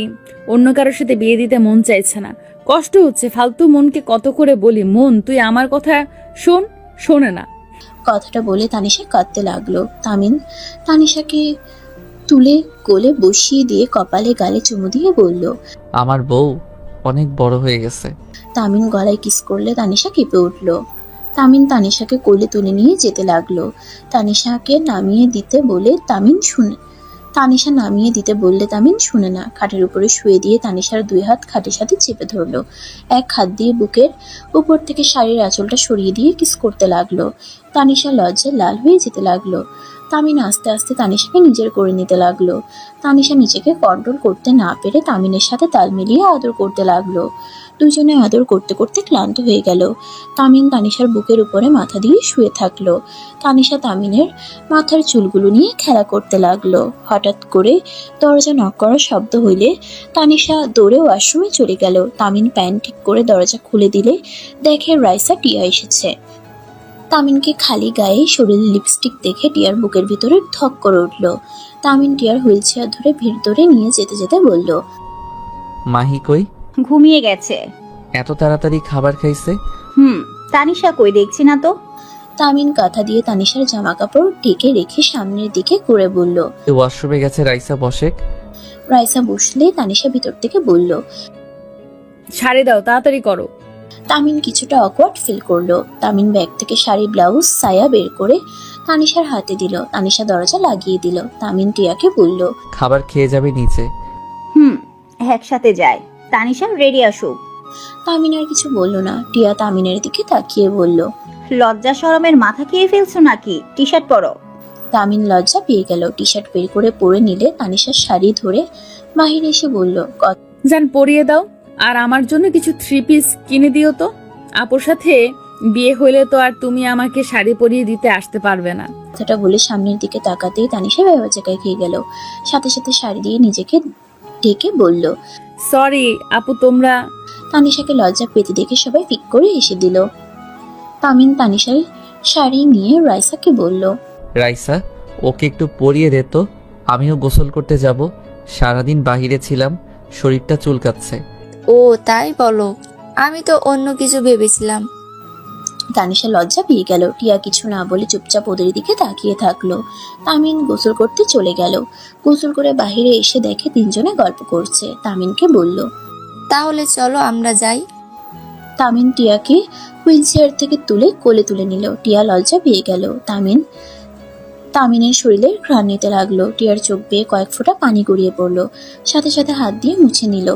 অন্য কারোর সাথে বিয়ে দিতে মন চাইছে না, কষ্ট হচ্ছে। ফালতু মনকে কত করে বলি, মন তুই আমার কথা শোন, শোনে না। কথাটা বলে তানিশা কাঁদতে লাগলো। তামিন তানিশাকে তুলে কোলে বসিয়ে দিয়ে কপালে গালে চুমু দিয়ে বলল, আমার বউ অনেক বড় হয়ে গেছে। তামিন গলায় কিস করলে তানিশা কেঁপে উঠল। তামিন তানিশাকে কোলে তুলে নিয়ে যেতে লাগলো। তানিশা নামিয়ে দিতে বললে তামিন শুনে না। খাটের উপরে শুয়ে দিয়ে তানিশার 2 হাত খাটের সাথে চেপে ধরলো। এক হাত দিয়ে বুকের উপর থেকে শাড়ির আঁচলটা সরিয়ে দিয়ে কিস করতে লাগলো। তানিশা লজ্জায় লাল হয়ে যেতে লাগলো। তামিন আস্তে আস্তে তানিশাকে নিজের করে নিতে লাগলো। তানিশা নিজেকে কন্ট্রোল করতে না পেরে তামিনের সাথে তাল মিলিয়ে আদর করতে লাগলো। দুজনে আদর করতে করতে ক্লান্ত হয়ে গেল। তামিন তানিশার বুকের উপরে মাথা দিয়ে শুয়ে থাকলো। তানিশা তামিনের মাথার চুলগুলো নিয়ে খেলা করতে লাগলো। হঠাৎ করে দরজা নক করার শব্দ হইলে তানিশা দৌড়ে ওয়াশরুমে চলে গেল। তামিন প্যান্ট ঠিক করে দরজা খুলে দিলে দেখে রাইসা টিয়া এসেছে। তামিনকে খালি গায়ে শরীরে লিপস্টিক দেখে টিয়ার বুকের ভিতরে ধক করে উঠল। তামিন টিয়ার হুইল চেয়ার ধরে ভিতরে নিয়ে যেতে যেতে বলল, মাহি কই? ঘুমিয়ে গেছে। এত তাড়াতাড়ি খাবার খাইছে? তানিশা কই দেখছি না তো। তামিন কাঁথা দিয়ে তানিশার জামা কাপড় ঢেকে রেখে সামনের দিকে করে বলল। ওয়াশরুমে গেছে রাইসা বসেক। রাইসা বসলে তানিশা ভিতর থেকে বলল। ছাড়ে দাও, তাড়াতাড়ি করো। তামিন কিছুটা অকওয়ার্ড ফিল করলো। তামিন ব্যাগ থেকে শাড়ি, ব্লাউজ, সায়া বের করে তানিশার হাতে দিল। তানিশা দরজা লাগিয়ে দিল। তামিন টিয়াকে বলল। খাবার খেয়ে যাবে নিচে। একসাথে যায়। তানিশা রেডি আসুক। তামিন আর কিছু বলল না। টিয়া তামিনের দিকে তাকিয়ে বলল। লজ্জা শরমের মাথা খেয়ে ফেলছো নাকি? টি শার্ট পরো। তামিন লজ্জা পেয়ে গেল। টি শার্ট বের করে পরে নিলে তানিশার শাড়ি ধরে মাহির এসে বলল। যান পরিয়ে দাও, আর আমার জন্য কিছু 3 পিস কিনে দিও তো। আপুর সাথে বিয়ে হইলে তো আর তুমি আমাকে শাড়ি পরিয়ে দিতে আসতে পারবে না। কথাটা বলে সামনের দিকে তাকাতেই তানিশা ভেবাচাকায় খেয়ে গেল। সাথে সাথে শাড়ি দিয়ে নিজেকে ঢেকে বলল। সরি আপু, তোমরা। তানিশাকে লজ্জা পেতে দেখে সবাই ফিক করে এসে দিল। তামিন তানিশার শাড়ি নিয়ে রাইসাকে বলল। রাইসা, ওকে একটু পরিয়ে দে তো, আমিও গোসল করতে যাব। সারাদিন বাহিরে ছিলাম, শরীরটা চুলকাচ্ছে। ও তাই বলো, আমি তো অন্য কিছু ভেবেছিলাম। তানিশা লজ্জা পেয়ে গেল। টিয়া কিছু না বলে চুপচাপ ওদের দিকে তাকিয়ে থাকলো। তামিন গোসল করতে চলে গেল। গোসল করে বাইরে এসে দেখে তিনজনে গল্প করছে। তামিনকে বলল। তাহলে চলো আমরা যাই। তামিন টিয়াকে হুইল চেয়ার থেকে তুলে কোলে তুলে নিল। টিয়া লজ্জা পেয়ে গেল। তামিনের শরীরের ঘ্রাণ নিতে লাগলো। টিয়ার চোখ বেয়ে কয়েক ফোঁটা পানি গড়িয়ে পড়লো। সাথে সাথে হাত দিয়ে মুছে নিল।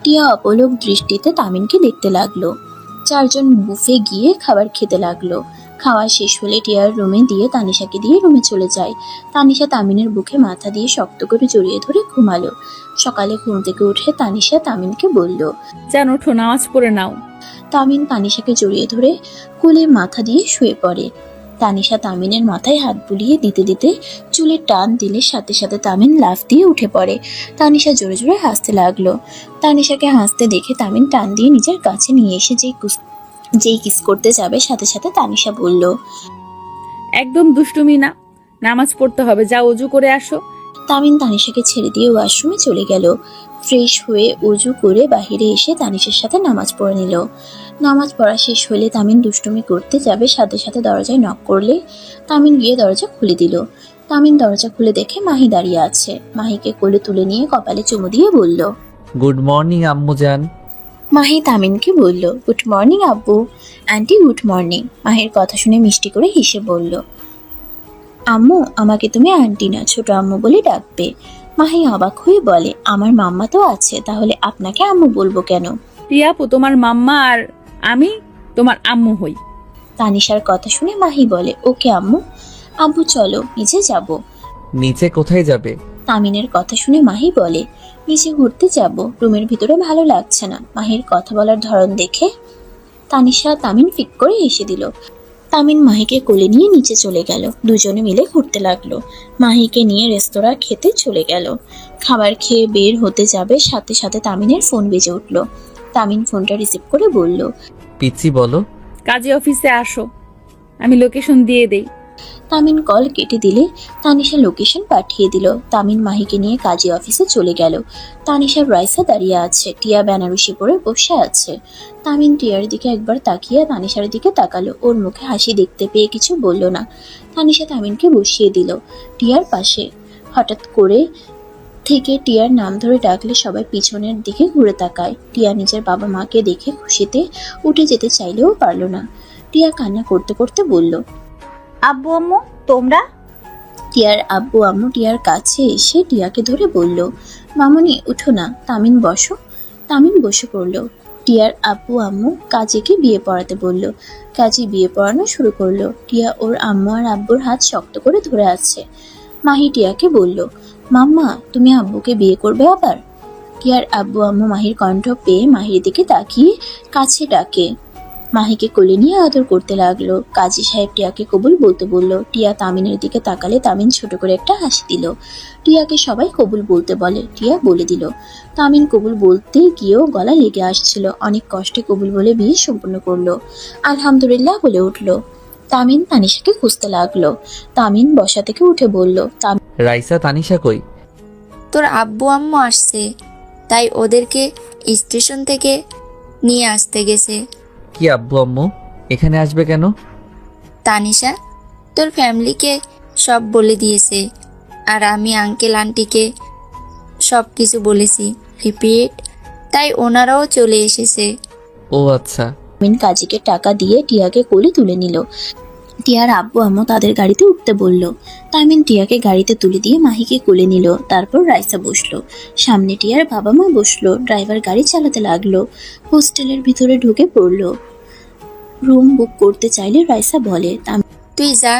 টিয়া অপলক দৃষ্টিতে তামিনকে দেখতে লাগলো। চারজন বুফে গিয়ে খাবার খেতে লাগলো। খাওয়া শেষ হলে টিয়ার রুমে দিয়ে তানিশাকে দিয়ে রুমে চলে যায়। তানিশা তামিনের বুকে মাথা দিয়ে শক্ত করে জড়িয়ে ধরে ঘুমালো। সকালে ঘুম থেকে উঠে তানিশা তামিনকে বলল। যান ওঠো, নামাজ পড়ে নাও। তামিন তানিশাকে জড়িয়ে ধরে কোলে মাথা দিয়ে শুয়ে পড়ে। তানিশা তামিনের মাথায় হাত বুলিয়ে দিতে দিতে চুলে টান দিলে সাথে সাথে তামিন লাফ দিয়ে উঠে পড়ে। তানিশা জোরে জোরে হাসতে লাগলো। তানিশাকে হাসতে দেখে তামিন টান দিয়ে নিজের কাছে নিয়ে এসে যেই কিস করতে যাবে সাথে সাথে তানিশা বলল। একদম দুষ্টুমি না, নামাজ পড়তে হবে, যাও অজু করে আসো। তামিন তানিশাকে ছেড়ে দিয়ে ওয়াশরুমে চলে গেল। ফ্রেশ হয়ে অজু করে বাহিরে এসে তানিশার সাথে নামাজ পড়ে নিল। নামাজ পড়া শেষ হলে তামিন দুষ্টুমি করতে যাবে, সাথে সাথে দরজায় নক করলে তামিন গিয়ে দরজা খুলে দিল। তামিন দরজা খুলে দেখে মাহি দাঁড়িয়ে আছে। মাহিকে কোলে তুলে নিয়ে কপালে চুমু দিয়ে বলল। গুড মর্নিং আম্মু জান। মাহি তামিনকে বলল। গুড মর্নিং আব্বু। Aunty good morning. মাহির কথা শুনে মিষ্টি করে হেসে বলল। আম্মু, আমাকে তুমি আন্টি না ছোট আম্মু বলে ডাকবে। মাহি অবাক হয়ে বলে, আমার মাম্মা তো আছে, তাহলে আপনাকে আম্মু বলবো কেন? টিয়া আপু তোমার মাম্মা আর আমি তোমার আম্মু হই। তানিশার কথা শুনে মাহি বলে, ওকে আম্মু। আব্বু চলো নিচে যাব। নিচে কোথায় যাবে? তামিনের কথা শুনে মাহি বলে, নিচে ঘুরতে যাব, রুমের ভিতরে ভালো লাগছে না। মাহির কথা বলার ধরন দেখে তানিশা তামিন ফিক করে এসে দিল। তামিন মাহিকে কোলে নিয়ে নিচে চলে গেল। দুজনে মিলে ঘুরতে লাগলো। মাহিকে নিয়ে রেস্তোরাঁ খেতে চলে গেল। খাবার খেয়ে বের হতে যাবে, সাথে সাথে তামিনের ফোন বেজে উঠল। তামিন ফোনটা রিসিভ করে বলল। পিচ্ছি বলো। কাজী অফিসে আসো, আমি লোকেশন দিয়ে দেই। তামিন কল কেটে দিলে তানিশা লোকেশন পাঠিয়ে দিল। তামিন মাহিকে নিয়ে কাজী অফিসে চলে গেল। তানিশা রাইসা দাঁড়িয়ে আছে। টিয়া বেনারসি পরে বসে আছে। তামিন টিয়ার দিকে একবার তাকিয়ে তানিশার দিকে তাকালো। ওর মুখে হাসি দেখতে পেয়ে কিছু বলল না। তানিশা তামিনকে বসিয়ে দিল টিয়ার পাশে। হঠাৎ করে থেকে টিয়ার নাম ধরে ডাকলে সবাই পিছনের দিকে ঘুরে তাকায়। টিয়া নিজের বাবা মাকে দেখে খুশিতে উঠে যেতে চাইলেও পারল না। টিয়া কান্না করতে করতে বলল। আব্বু আম্মু তোমরা? টিয়ার আব্বু আম্মু টিয়ার কাছে এসে টিয়াকে ধরে বলল, মামুনি উঠো না, তামিন বসো। তামিন বসে পড়ল। টিয়ার আব্বু আম্মু কাজীকে বিয়ে পড়াতে বলল। কাজী বিয়ে পড়ানো শুরু করলো। টিয়া ওর আম্মু আর আব্বুর হাত শক্ত করে ধরে আছে। মাহি টিয়াকে বলল, মাম্মা তুমি আব্বুকে বিয়ে করবে আবার? টিয়ার আব্বু আম্মু মাহির কণ্ঠ পেয়ে মাহির দিকে তাকিয়ে কাছে ডাকে। মাহিকে কোলে নিয়ে আদর করতে লাগলো। কাজী সাহেব টিয়াকে কবুল বলতে বলল। টিয়া তামিনের দিকে তাকালে তামিন ছোট করে একটা হাসি দিল। টিয়াকে সবাই কবুল বলতে বলে, টিয়া বলে দিল। তামিন কবুল বলতে গিয়েও গলা লেগে আসছিল। অনেক কষ্টে কবুল বলে বিয়ে সম্পূর্ণ করলো। আলহামদুলিল্লাহ বলে উঠলো। তামিন তানিশাকে খুঁজতে লাগলো। তামিন বসা থেকে উঠে বলল, রাইসা তানিশা কই? তোর আব্বু আম্মু আসছে, তাই ওদেরকে স্টেশন থেকে নিয়ে আসতে গেছে। কি আব্বু আম্মু এখানে আসবে কেন? তানিশা তোর ফ্যামিলিকে সব বলে দিয়েছে, আর আমি আঙ্কেল আন্টিকে সব কিছু বলেছি। রিপিট। তাই ওনারাও চলে এসেছে। ও আচ্ছা। তামিন কাজীকে টাকা দিয়ে টিয়াকে কোলে তুলে নিল। টিয়ার আব্বু আম্মু তাদের গাড়িতে উঠতে বলল। তামিন টিয়াকে গাড়িতে তুলে দিয়ে মাহিকে কোলে নিল। তারপর রাইসা বসলো সামনে, টিয়ার বাবা মা বসলো। ড্রাইভার গাড়ি চালাতে লাগলো। হোস্টেলের ভিতরে ঢুকে পড়লো। রুম বুক করতে চাইলে রাইসা বলে। তুই যা,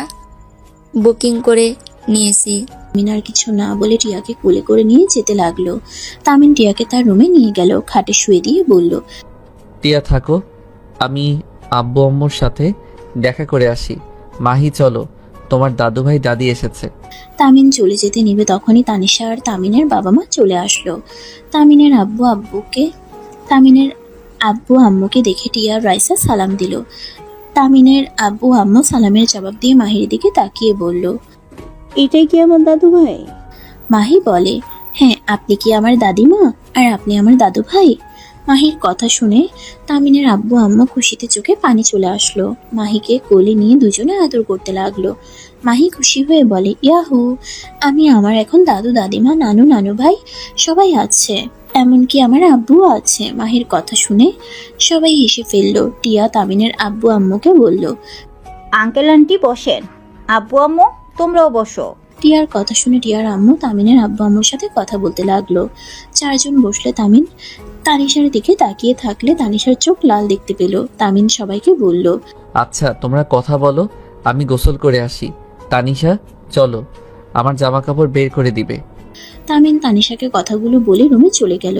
বুকিং করে নিয়েছি। তামিন আর কিছু না বলে টিয়াকে কোলে করে নিয়ে যেতে লাগলো। তামিন টিয়াকে তার রুমে নিয়ে গেল, খাটে শুয়ে দিয়ে বলল, টিয়া থাকো, আমি আব্বু আম্মুর সাথে দেখা করে আসি। মাহি চলো, তোমার দাদু ভাই দাদি এসেছে। তামিন চলে যেতে নিবে তখনই তানিশা আর তামিনের বাবা মা চলে আসলো। তামিনের আব্বু আম্মুকে দেখে টিয়া আর রাইসা সালাম দিল। তামিনের আব্বু আম্মু সালামের জবাব দিয়ে মাহির দিকে তাকিয়ে বলল। এটাই কি আমার দাদু ভাই? মাহি বলে, হ্যাঁ, আপনি কি আমার দাদিমা আর আপনি আমার দাদু ভাই? মাহির কথা শুনে তামিনের আব্বু আম্মু খুশিতে চোখে পানি চলে আসলো। মাহিকে কোলে নিয়ে দুজনে আদর করতে লাগলো। মাহি খুশি হয়ে বলে, ইয়াহু, আমি আমার এখন দাদু দাদিমা নানু নানু ভাই সবাই আছে, এমনকি আমার আব্বুও আছে। মাহির কথা শুনে সবাই হেসে ফেললো। টিয়া তামিনের আব্বু আম্মুকে বলল। আঙ্কেল আন্টি বসেন, আব্বু আম্মু তোমরাও বসো। টিয়ার কথা শুনে টিয়ার আম্মু তামিনের আব্বু আম্মুর সাথে কথা বলতে লাগলো। চারজন বসলে তামিন তানিশার দিকে তাকিয়ে থাকলে তানিশার চোখ লাল দেখতে পেল। তামিন সবাইকে বলল, আচ্ছা তোমরা কথা বলো, আমি গোসল করে আসি। তানিশা চলো, আমার জামা কাপড় বের করে দিবে। তামিন তানিশাকে কথাগুলো বলে রুমে চলে গেল।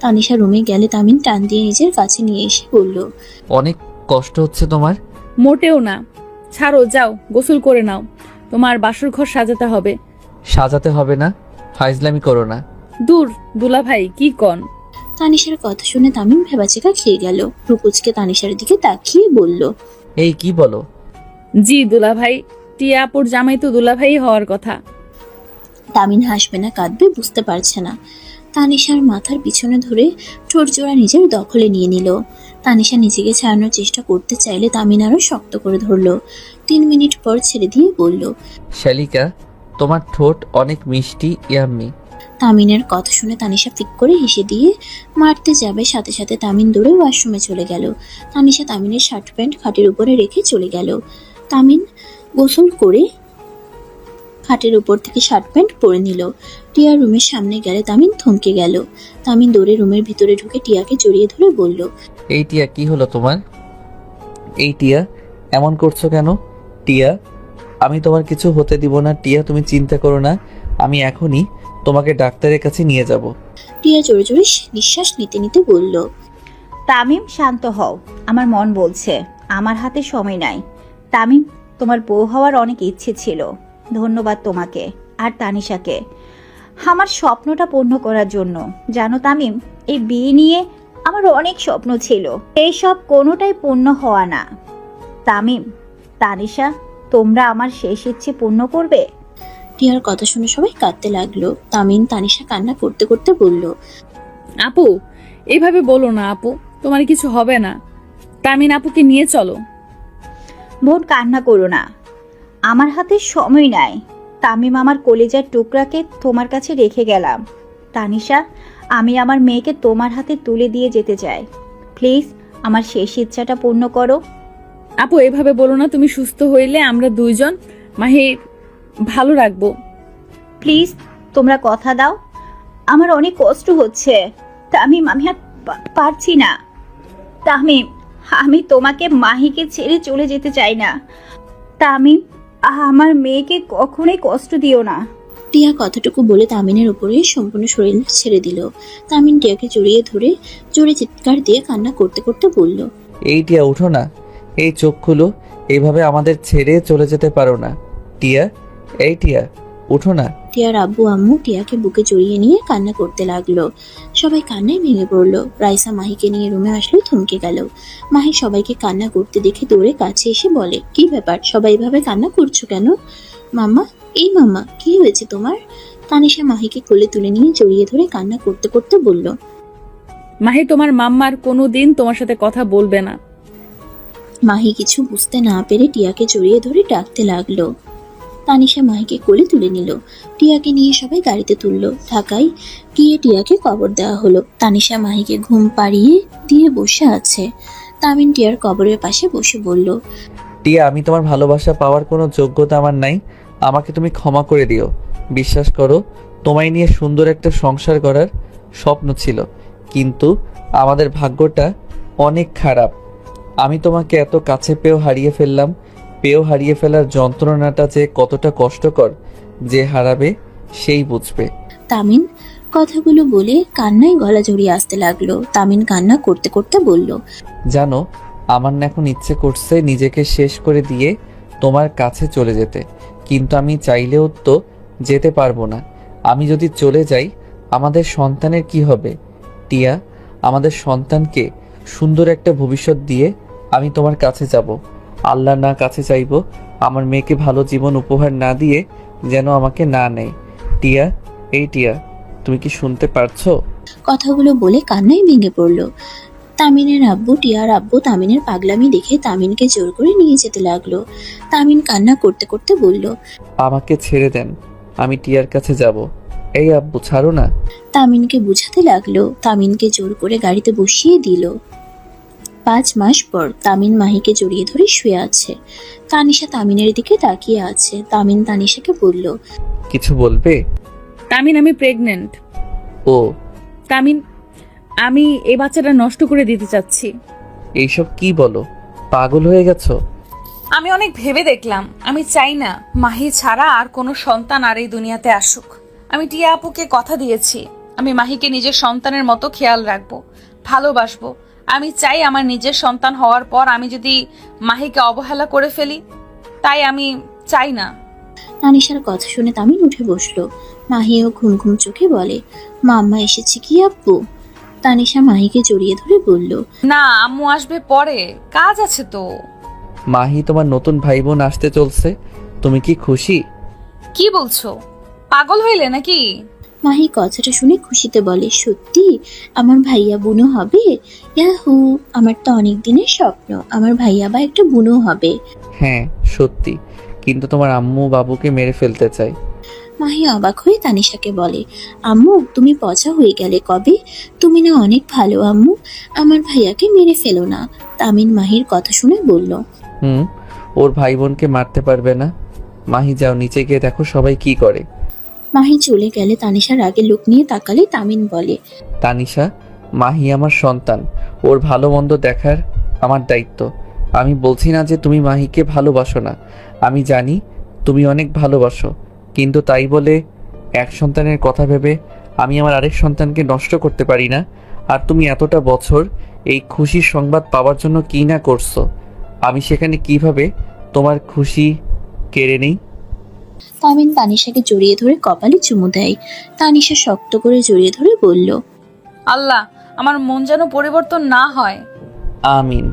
তানিশা রুমে গেলে তামিন টান দিয়ে নিজের কাছে নিয়ে এসে বলল, অনেক কষ্ট হচ্ছে তোমার? মোটেও না, ছাড়ো, যাও গোসল করে নাও, তোমার বাসর ঘর সাজাতে হবে। সাজাতে হবে না, ফাইজলামি করো না। দূর দুলা ভাই, কি কন? তানিশার কথা শুনে তামিন ভেবাচেকা খেয়ে গেল। রুকুজকে তানিশার দিকে তাকিয়ে বলল, এই কি বলো? জি দুলা ভাই, টিয়া আপুর জামাই তো দুলা ভাই হওয়ার কথা। তামিন হাসবে না কাঁদবে বুঝতে পারছে না। তানিশার মাথার পিছনে ধরে ঠোঁট জোড়া নিজের দখলে নিয়ে নিল। তানিশা নিজেকে ছাড়ানোর চেষ্টা করতে চাইলে তামিন আরো শক্ত করে ধরলো। 3 মিনিট পর ছেড়ে দিয়ে বলল, শালিকা, তোমার ঠোঁট অনেক মিষ্টি, ইয়াম্মি। তামিনের কথা শুনে তানিশা ফিক করে হেসে দিয়ে মারতে যাবে, সাথে সাথে তামিন দৌড়ে ওয়াশরুমে চলে গেল। তানিশা তামিনের শার্ট প্যান্ট খাটের উপরে রেখে চলে গেল। তামিন গোসল করে খাটের উপর থেকে শার্ট প্যান্ট পরে নিল। টিয়া রুমের সামনে গেলে তামিন থমকে গেল। তামিন দৌড়ে রুমের ভিতরে ঢুকে টিয়াকে জড়িয়ে ধরে বলল, এই টিয়া, কি হলো তোমার? এই টিয়া, এমন করছো কেন? টিয়া, আমি তোমার কিছু হতে দিব না। টিয়া, তুমি চিন্তা করো না, আমি এখনই তোমাকে ডাক্তারের কাছে নিয়ে যাব। টিয়া জোরে জোরে নিঃশ্বাস নিতে নিতে বলল, তামিম শান্ত হও, আমার মন বলছে আমার হাতে সময় নাই। তামিম, তোমার বউ হওয়ার অনেক ইচ্ছে ছিল, ধন্যবাদ তোমাকে আর তানিশাকে আমার স্বপ্নটা পূর্ণ করার জন্য। জানো তামিম, এই বিয়ে নিয়ে আমার অনেক স্বপ্ন ছিল, এই সব কোনোটাই পূর্ণ হওয়া না। তামিম, তানিশা, তোমরা আমার শেষ ইচ্ছে পূর্ণ করবে? টিয়ার কথা শুনে সবাই কাঁদতে লাগলো। তামিন তানিশা কান্না করতে করতে বলল, আপু এইভাবে বলো না আপু, তোমার কিছু হবে না। তামিন আপুকে নিয়ে চলো। বোন, কান্না করো না, আমার হাতে সময় নাই। তামিম, আমার কলেজার টুকরাকে তোমার কাছে রেখে গেলাম। তানিশা, আমি আমার মেয়েকে তোমার হাতে তুলে দিয়ে যেতে চাই। প্লিজ আমার শেষ ইচ্ছাটা পূর্ণ করো। আপু এভাবে বলো না, তুমি সুস্থ হইলে আমরা দুইজন মাহি ভালো রাখবো। প্লিজ তোমরা কথা দাও, আমার অনেক কষ্ট হচ্ছে। তামিম, আমি আর পারছি না। তামিম, আমি তোমাকে মাহিকে ছেড়ে চলে যেতে চাই না। তামিম, আমার মেয়েকে কখনোই কষ্ট দিও না। টিয়া কথাটুকু বলে তামিনের উপরে সম্পূর্ণ শরীর ছেড়ে দিল। তামিন টিয়াকে জড়িয়ে ধরে জোরে চিৎকার দিয়ে কান্না করতে করতে বলল, এই টিয়া, উঠো না, এই চোখ খুলো, এইভাবে আমাদের ছেড়ে চলে যেতে পারো না। টিয়া, এই টিয়া, উঠো না। টিয়ার আব্বু আম্মু টিয়াকে বুকে জড়িয়ে নিয়ে কান্না করতে লাগলো। সবাই কান্নায় ভেঙে পড়লো। রাইসা মাহিকে নিয়ে রুমে আসলো, থমকে গেল। মাহি সবাইকে কান্না করতে দেখে দৌড়ে কাছে এসে বলে, কি ব্যাপার, সবাই এভাবে কান্না করছো কেন? মাম্মা, এই মাম্মা, কি হয়েছে তোমার? তানিশা মাহিকে কোলে তুলে নিয়ে জড়িয়ে ধরে কান্না করতে করতে বলল, মাহি তোমার মাম্মার কোনো দিন তোমার সাথে কথা বলবে না। মাহি কিছু বুঝতে না পেরে টিয়াকে জড়িয়ে ধরে ডাকতে লাগলো। তানিশা মাহিকে কোলে তুলে নিল। টিয়াকে নিয়ে সবাই গাড়িতে তুললো। ঢাকায় গিয়ে টিয়াকে কবর দেওয়া হলো। তানিশা মাহিকে ঘুম পাড়িয়ে দিয়ে বসে আছে। তামিন টিয়ার কবরের পাশে বসে বলল, টিয়া, আমি তোমার ভালোবাসা পাওয়ার কোনো যোগ্যতা আমার নাই। আমাকে তুমি ক্ষমা করে দিও। বিশ্বাস করো, তোমায় নিয়ে সুন্দর একটা সংসার করার স্বপ্ন ছিল, কিন্তু আমাদের ভাগ্যটা অনেক খারাপ। আমি তোমাকে এত কাছে পেয়েও হারিয়ে ফেলার যন্ত্রণাটা যে কতটা কষ্টকর, যে হারাবে সেই বুঝবে। তামিন কথাগুলো বলে কান্নায় গলা জড়িয়ে আসতে লাগলো। তামিন কান্না করতে করতে বলল, জানো, আমার না এখন ইচ্ছে করছে নিজেকে শেষ করে দিয়ে তোমার কাছে চলে যেতে, কিন্তু আমি চাইলেও তো যেতে পারবো না। আমি যদি চলে যাই আমাদের সন্তানের কি হবে? টিয়া, আমাদের সন্তানকে সুন্দর একটা ভবিষ্যৎ দিয়ে আমি তোমার কাছে যাব। আল্লাহ না কাছে চাইবো আমার মেয়েকে ভালো জীবন উপহার না দিয়ে যেন আমাকে না নেয়। টিয়া, এই টিয়া, তুমি কি শুনতে পারছো? কথাগুলো বলে কান্নায় ভেঙে পড়লো। তামিনের আব্বু টিয়ার আব্বু তামিনের পাগলামি দেখে তামিনকে জোর করে নিয়ে যেতে লাগলো। তামিন কান্না করতে করতে বলল, আমাকে ছেড়ে দেন, আমি টিয়ার কাছে যাব। এই আব্বু, ছাড়ো না। তামিনকে বুঝাতে লাগলো। তামিনকে জোর করে গাড়িতে বসিয়ে দিল। 5 মাস পর তামিন মাহিকে জড়িয়ে ধরে শুয়ে আছে। তানিশা তামিনের দিকে তাকিয়ে আছে। তামিন তানিশাকে বলল, কিছু বলবে? তামিন, আমি প্রেগনেন্ট। ও, তামিন, আমি এই বাচ্চাটা নষ্ট করে দিতে চাচ্ছি। এইসব কি বলো? পাগল হয়ে গেছো? আমি অনেক ভেবে দেখলাম, আমি চাই না মাহি ছাড়া আর কোনো সন্তান আর এই দুনিয়াতে আসুক। আমি টিয়া আপুকে কথা দিয়েছি, আমি মাহিকে নিজের সন্তানের মতো খেয়াল রাখবো, ভালোবাসবো। আমি চাই আমার নিজের সন্তান হওয়ার পর আমি যদি মাহিকে অবহেলা করে ফেলি, তাই আমি চাই না। তানিশার কথা শুনে তামিন উঠে বসলো। মাহিও ঘুম ঘুম চোখে বলে, মাম্মা এসেছে কি আব্বু? তানিশা মাহিকে জড়িয়ে ধরে বলল, না, আম্মু আসবে পরে, কাজ আছে তো। মাহি, তোমার নতুন ভাই বোন আসতে চলছে, তুমি কি খুশি? কি বলছো? পাগল হইলে নাকি? মাহি কথাটা শুনে খুশিতে বলে, সত্যি আমার ভাইয়া বুনো হবে? ইয়াহু, আমার তো অনেক দিনের স্বপ্ন আমার ভাইয়া বা একটা বুনো হবে। হ্যাঁ সত্যি, কিন্তু তোমার আম্মু বাবুকে মেরে ফেলতে চাই। মাহি অবাক হয়ে তানিশাকে বলে, আম্মু তুমি পচা হয়ে গেলে কবে? তুমি না অনেক ভালো আম্মু, আমার ভাইয়াকে মেরে ফেলো না। তামিন মাহির কথা শুনে বলল, ওর ভাই বোনকে মারতে পারবে না। মাহি, যাও নিচে গিয়ে দেখো সবাই কি করে। মাহি চলে গেলে তানিশার আগে লোক নিয়ে তাকালে তামিন বলে, তানিশা, মাহি আমার সন্তান, ওর ভালো মন্দ দেখার আমার দায়িত্ব। আমি বলছি না যে তুমি মাহিকে ভালোবাসো না, আমি জানি তুমি অনেক ভালোবাসো, কিন্তু তাই বলে এক সন্তানের কথা ভেবে আমি আমার আরেক সন্তানকে নষ্ট করতে পারি না। আর তুমি এতটা বছর এই খুশির সংবাদ পাওয়ার জন্য কি না করছো, আমি সেখানে কিভাবে তোমার খুশি কেড়ে নেই? তামিন তানিশাকে জড়িয়ে ধরে কপালে চুমু দেয়। তানিশা শক্ত করে জড়িয়ে ধরে বলল, আল্লাহ, আমার মন যেন পরিবর্তন না হয়। আমিন।